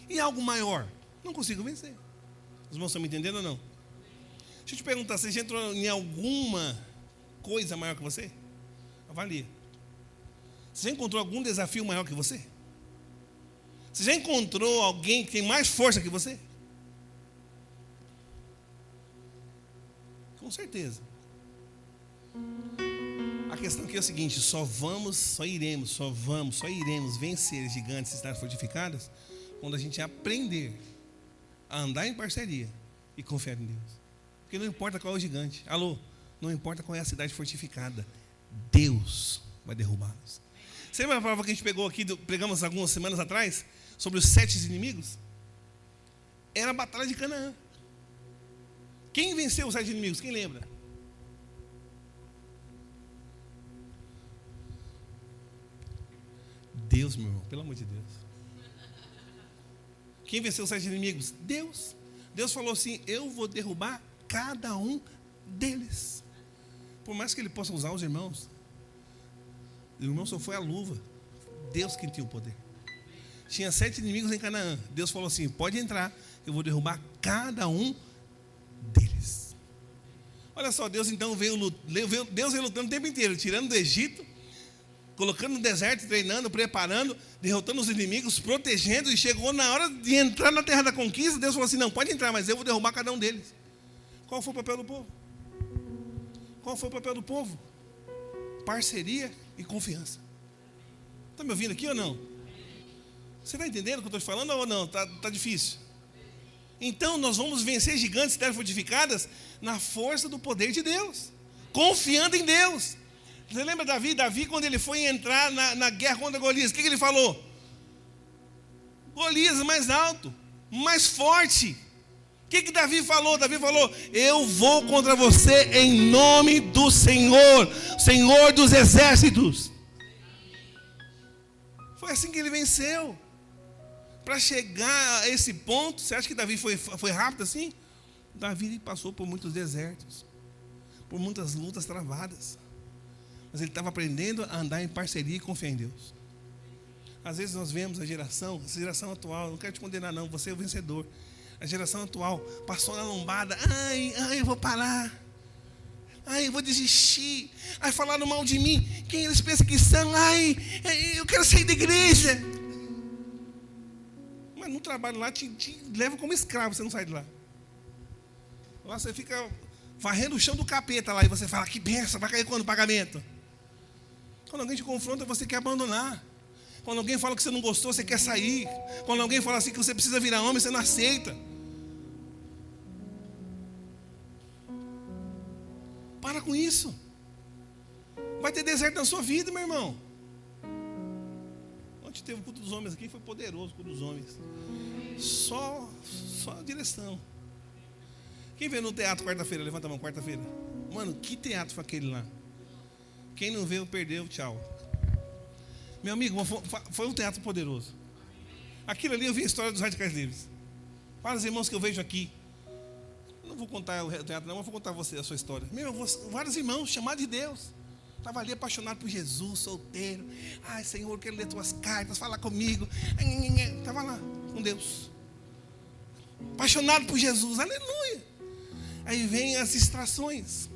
E algo maior? Não consigo vencer. Os irmãos estão me entendendo ou não? Deixa eu te perguntar, você já entrou em alguma coisa maior que você? Avalia. Você já encontrou algum desafio maior que você? Você já encontrou alguém que tem mais força que você? Com certeza. A questão aqui é o seguinte, só iremos vencer gigantes e cidades fortificadas quando a gente aprender a andar em parceria e confiar em Deus. Porque não importa qual é o gigante. Alô, não importa qual é a cidade fortificada. Deus vai derrubá-los. Você lembra a palavra que a gente pregamos algumas semanas atrás? Sobre os 7 inimigos? Era a batalha de Canaã. Quem venceu os 7 inimigos? Quem lembra? Deus, meu irmão, pelo amor de Deus. Quem venceu os 7 inimigos? Deus. Deus falou assim, eu vou derrubar cada um deles. Por mais que ele possa usar os irmãos, o irmão só foi a luva. Deus que tinha o poder. Tinha 7 inimigos em Canaã. Deus falou assim, pode entrar, eu vou derrubar cada um deles. Olha só, Deus então veio lutando o tempo inteiro, tirando do Egito, colocando no deserto, treinando, preparando, derrotando os inimigos, protegendo, e chegou na hora de entrar na terra da conquista. Deus falou assim, não, pode entrar, mas eu vou derrubar cada um deles. Qual foi o papel do povo? Qual foi o papel do povo? Parceria e confiança. Está me ouvindo aqui ou não? Você está entendendo o que eu estou te falando ou não? Está difícil. Então nós vamos vencer gigantes e cidades fortificadas na força do poder de Deus, confiando em Deus. Você lembra Davi? Davi, quando ele foi entrar na guerra contra Golias, o que ele falou? Golias mais alto, mais forte. O que Davi falou? Davi falou, eu vou contra você em nome do Senhor, Senhor dos exércitos. Foi assim que ele venceu. Para chegar a esse ponto, você acha que Davi foi rápido assim? Davi passou por muitos desertos, por muitas lutas travadas. Mas ele estava aprendendo a andar em parceria e confiar em Deus. Às vezes nós vemos a geração atual, não quero te condenar não, você é o vencedor. A geração atual passou na lombada, ai, eu vou parar. Ai, eu vou desistir. Ai, falaram mal de mim. Quem eles pensam que são? Ai, eu quero sair da igreja. Mas no trabalho lá te leva como escravo, você não sai de lá. Lá você fica varrendo o chão do capeta lá e você fala, que benção, vai cair quando o pagamento? Quando alguém te confronta, você quer abandonar. Quando alguém fala que você não gostou, você quer sair. Quando alguém fala assim que você precisa virar homem, você não aceita. Para com isso. Vai ter deserto na sua vida, meu irmão. Ontem teve o culto dos homens aqui, foi poderoso o culto dos homens. Só a direção. Quem veio no teatro quarta-feira? Levanta a mão, quarta-feira. Mano, que teatro foi aquele lá? Quem não veio, perdeu, tchau. Meu amigo, foi um teatro poderoso. Aquilo ali eu vi a história dos radicais livres. Vários irmãos que eu vejo aqui. Não vou contar o teatro não, mas vou contar a sua história. Vários irmãos chamados de Deus. Estava ali apaixonado por Jesus, solteiro. Ai, Senhor, quero ler tuas cartas, falar comigo. Estava lá, com Deus. Apaixonado por Jesus, aleluia. Aí vem as distrações.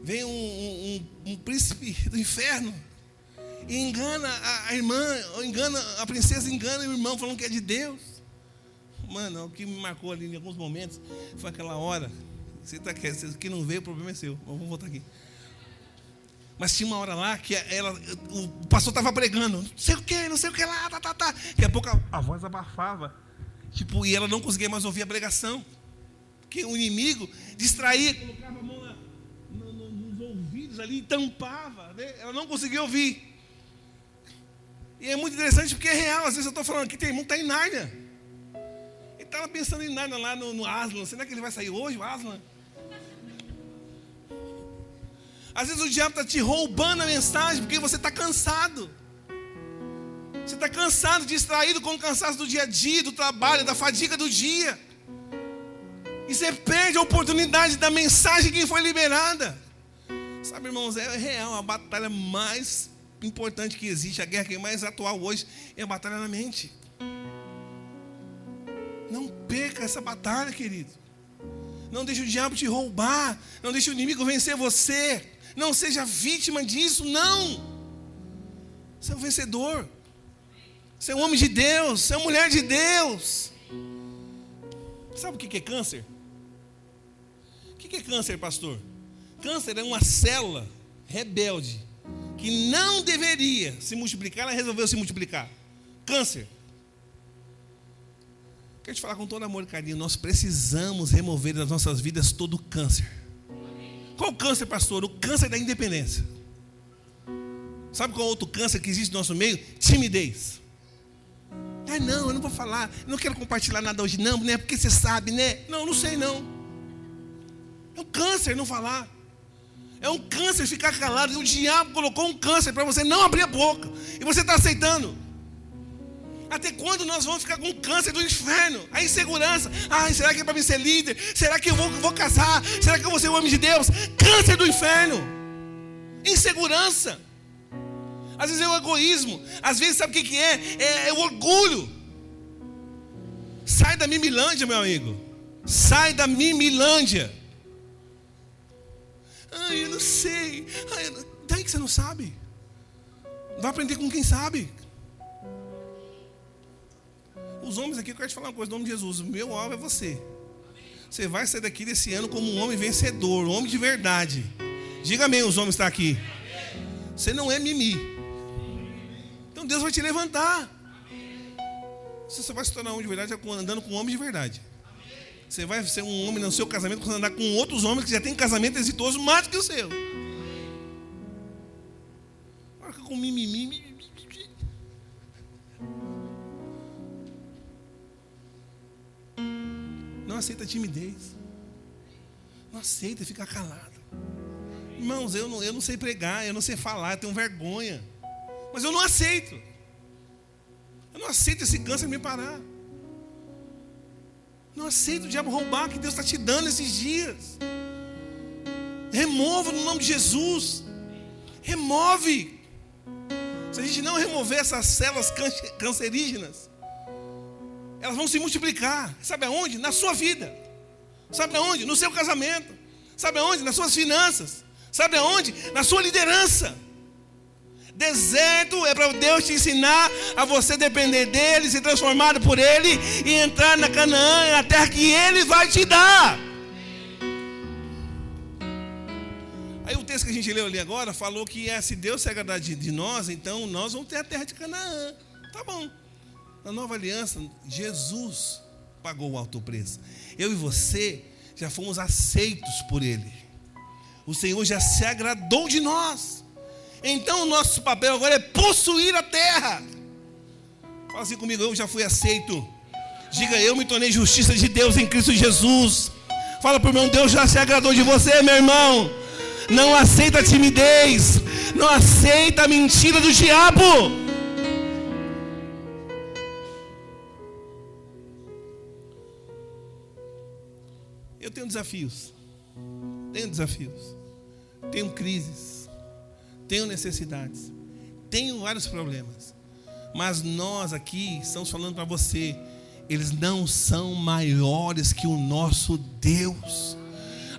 Vem um príncipe do inferno. E engana a irmã, a princesa engana o irmão, falando que é de Deus. Mano, o que me marcou ali em alguns momentos foi aquela hora. Você que não veio, o problema é seu. Vamos voltar aqui. Mas tinha uma hora lá que o pastor estava pregando, não sei o que lá, tá. Daqui a pouco a voz abafava. Tipo, e ela não conseguia mais ouvir a pregação. Porque o inimigo distraía, colocava a mão nos ouvidos ali e tampava. Né? Ela não conseguia ouvir. E é muito interessante porque é real. Às vezes eu estou falando aqui, tem irmão que está em Nárnia. Ele estava pensando em Nárnia lá no Aslan. Será que ele vai sair hoje, o Aslan? Às vezes o diabo está te roubando a mensagem porque você está cansado. Você está cansado, distraído com o cansaço do dia a dia, do trabalho, da fadiga do dia. E você perde a oportunidade da mensagem que foi liberada. Sabe, irmãos, é real. A batalha mais importante que existe, a guerra que é mais atual hoje, é a batalha na mente. Não perca essa batalha, querido. Não deixe o diabo te roubar. Não deixe o inimigo vencer você. Não seja vítima disso, não. Você é um vencedor. Você é um homem de Deus. Você é uma mulher de Deus. Sabe o que é câncer? O que é câncer, pastor? Câncer é uma célula rebelde que não deveria se multiplicar, ela resolveu se multiplicar. Câncer. Quero te falar com todo amor e carinho, nós precisamos remover das nossas vidas todo o câncer. Qual o câncer, pastor? O câncer da independência. Sabe qual outro câncer que existe no nosso meio? Timidez. Ah, não, eu não vou falar, eu não quero compartilhar nada hoje não, né? Porque você sabe, né? Não sei não. É um câncer não falar. É um câncer ficar calado. O diabo colocou um câncer para você não abrir a boca. E você está aceitando. Até quando nós vamos ficar com o câncer do inferno? A insegurança. Ai, será que é para mim ser líder? Será que eu vou casar? Será que eu vou ser o homem de Deus? Câncer do inferno. Insegurança. Às vezes é o egoísmo. Às vezes sabe o que é? É o orgulho. Sai da Mimilândia, meu amigo. Sai da Mimilândia. Ai, eu não sei. Ai, daí que você não sabe. Vai aprender com quem sabe. Os homens aqui, eu quero te falar uma coisa, em nome de Jesus. O meu alvo é você. Você vai sair daqui desse ano como um homem vencedor, um homem de verdade. Diga amém, os homens estão aqui. Você não é mimi. Então Deus vai te levantar. Você só vai se tornar um homem de verdade andando com um homem de verdade. Você vai ser um homem no seu casamento quando andar com outros homens que já têm casamento exitoso mais do que o seu. Marca com mimimi. Não aceita timidez. Não aceita ficar calado. Irmãos, eu não sei pregar, eu não sei falar, eu tenho vergonha. Mas eu não aceito. Eu não aceito esse câncer me parar. Não aceito o diabo roubar o que Deus está te dando esses dias. Remova no nome de Jesus. Remove. Se a gente não remover essas células cancerígenas, elas vão se multiplicar. Sabe aonde? Na sua vida. Sabe aonde? No seu casamento. Sabe aonde? Nas suas finanças. Sabe aonde? Na sua liderança. Deserto é para Deus te ensinar a você depender dEle, ser transformado por Ele e entrar na Canaã, na terra que Ele vai te dar. Aí o texto que a gente leu ali agora falou que se Deus se agradar de nós, então nós vamos ter a terra de Canaã. Tá bom. Na nova aliança, Jesus pagou o alto preço. Eu e você já fomos aceitos por Ele. O Senhor já se agradou de nós. Então o nosso papel agora é possuir a terra. Fala assim comigo: eu já fui aceito. Diga: eu me tornei justiça de Deus em Cristo Jesus. Fala para o meu irmão: Deus já se agradou de você, meu irmão. Não aceita a timidez. Não aceita a mentira do diabo. Eu tenho desafios. Tenho crises. Tenho necessidades. Tenho vários problemas. Mas nós aqui estamos falando para você: eles não são maiores que o nosso Deus.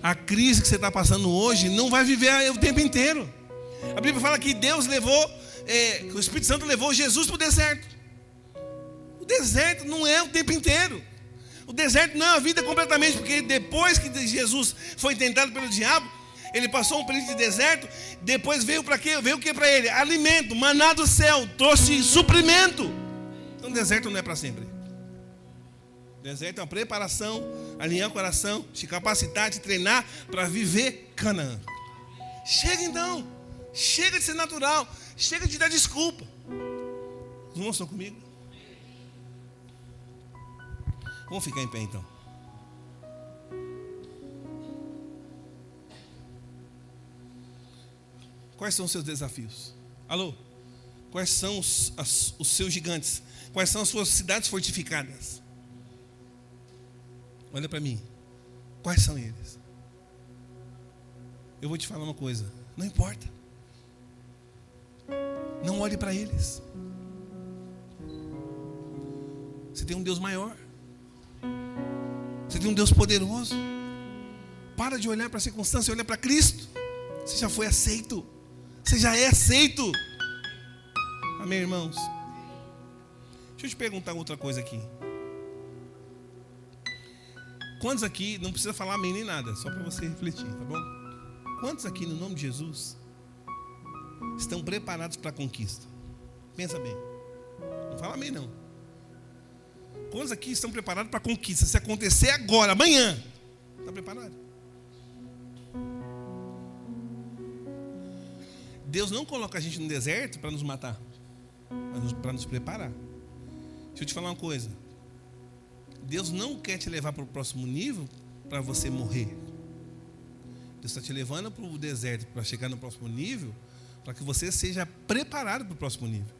A crise que você está passando hoje não vai viver o tempo inteiro. A Bíblia fala que Deus levou, o Espírito Santo levou Jesus para o deserto. O deserto não é o tempo inteiro. O deserto não é a vida completamente, porque depois que Jesus foi tentado pelo diabo, ele passou um período de deserto. Depois veio para quê? Veio o que para ele? Alimento, maná do céu, trouxe suprimento. Então o deserto não é para sempre. O deserto é uma preparação, alinhar o coração, te capacitar, te treinar para viver Canaã. Chega então, chega de ser natural, chega de dar desculpa. Os irmãos estão comigo? Vamos ficar em pé então. Quais são os seus desafios? Alô? Quais são os seus gigantes? Quais são as suas cidades fortificadas? Olha para mim. Quais são eles? Eu vou te falar uma coisa. Não importa. Não olhe para eles. Você tem um Deus maior. Você tem um Deus poderoso. Para de olhar para a circunstância, olha para Cristo. Você já foi aceito. Você já é aceito. Amém, irmãos? Deixa eu te perguntar outra coisa aqui. Quantos aqui, não precisa falar amém nem nada, só para você refletir, tá bom? Quantos aqui, no nome de Jesus, estão preparados para a conquista? Pensa bem. Não fala amém não. Quantos aqui estão preparados para a conquista? Se acontecer agora, amanhã, está preparado? Deus não coloca a gente no deserto para nos matar, para nos preparar. Deixa eu te falar uma coisa. Deus não quer te levar para o próximo nível para você morrer. Deus está te levando para o deserto para chegar no próximo nível, para que você seja preparado para o próximo nível.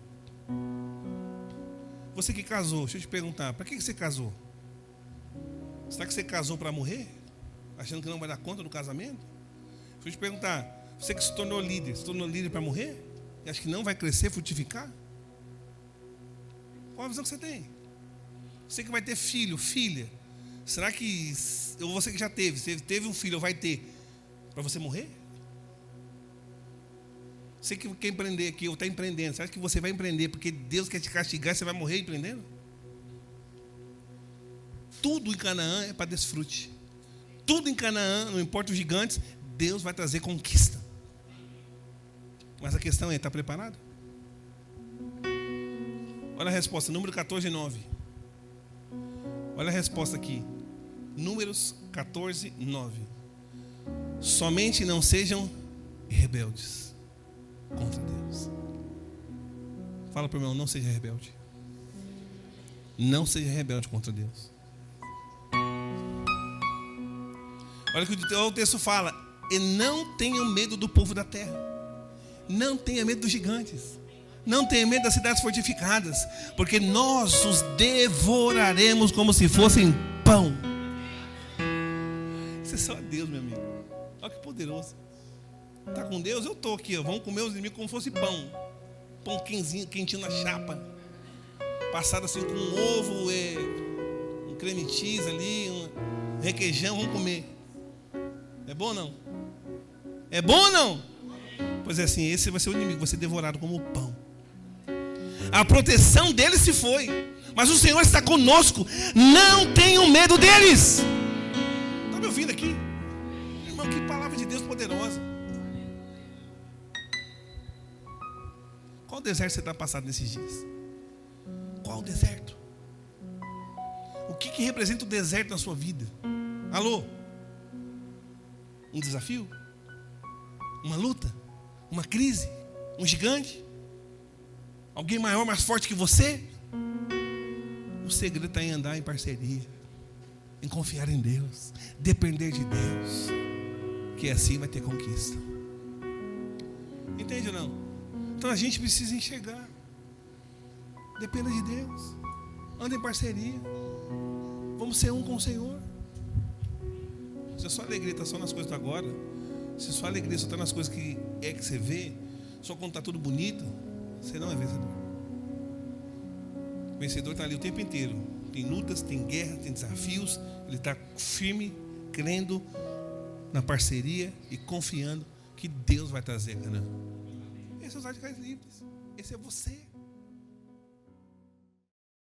Você que casou, deixa eu te perguntar, para que você casou? Será que você casou para morrer? Achando que não vai dar conta do casamento? Deixa eu te perguntar, você que se tornou líder para morrer? E acha que não vai crescer, frutificar? Qual a visão que você tem? Você que vai ter filho, filha, será que, ou você que já teve um filho, ou vai ter, para você morrer? Você que quer empreender aqui, ou está empreendendo, você acha que você vai empreender porque Deus quer te castigar e você vai morrer empreendendo? Tudo em Canaã é para desfrute. Tudo em Canaã, não importa os gigantes, Deus vai trazer conquista. Mas a questão é, está preparado? Olha a resposta, número 14, 9. Olha a resposta aqui. Números 14, 9. Somente não sejam rebeldes contra Deus. Fala para o irmão, não seja rebelde. Não seja rebelde contra Deus. Olha o que o texto fala. E não tenham medo do povo da terra. Não tenha medo dos gigantes. Não tenha medo das cidades fortificadas, porque nós os devoraremos como se fossem pão. Isso é só Deus, meu amigo. Olha que poderoso. Está com Deus? Eu estou aqui. Vamos comer os inimigos como se fosse pão. Pão quentinho na chapa. Passado assim com um ovo, um creme cheese ali, um requeijão. Vamos comer. É bom ou não? É bom ou não? Pois é assim, esse vai ser o inimigo. Vai ser devorado como pão. A proteção deles se foi. Mas o Senhor está conosco. Não tenham medo deles. Está me ouvindo aqui? Irmão, que palavra de Deus poderosa. Qual deserto você está passando nesses dias? Qual deserto? O que representa o deserto na sua vida? Alô? Um desafio? Uma luta? Uma crise? Um gigante? Alguém maior, mais forte que você? O segredo está em andar em parceria, em confiar em Deus, depender de Deus, que assim vai ter conquista. Entende ou não? Então a gente precisa enxergar. Dependa de Deus. Anda em parceria. Vamos ser um com o Senhor. Se a sua alegria está só nas coisas do agora, se a sua alegria só está nas coisas que você vê, só quando está tudo bonito, você não é vencedor. O vencedor está ali o tempo inteiro. Tem lutas, tem guerra, tem desafios. Ele está firme, crendo na parceria e confiando que Deus vai trazer, Canaã. Esses são os radicais livres. Esse é você.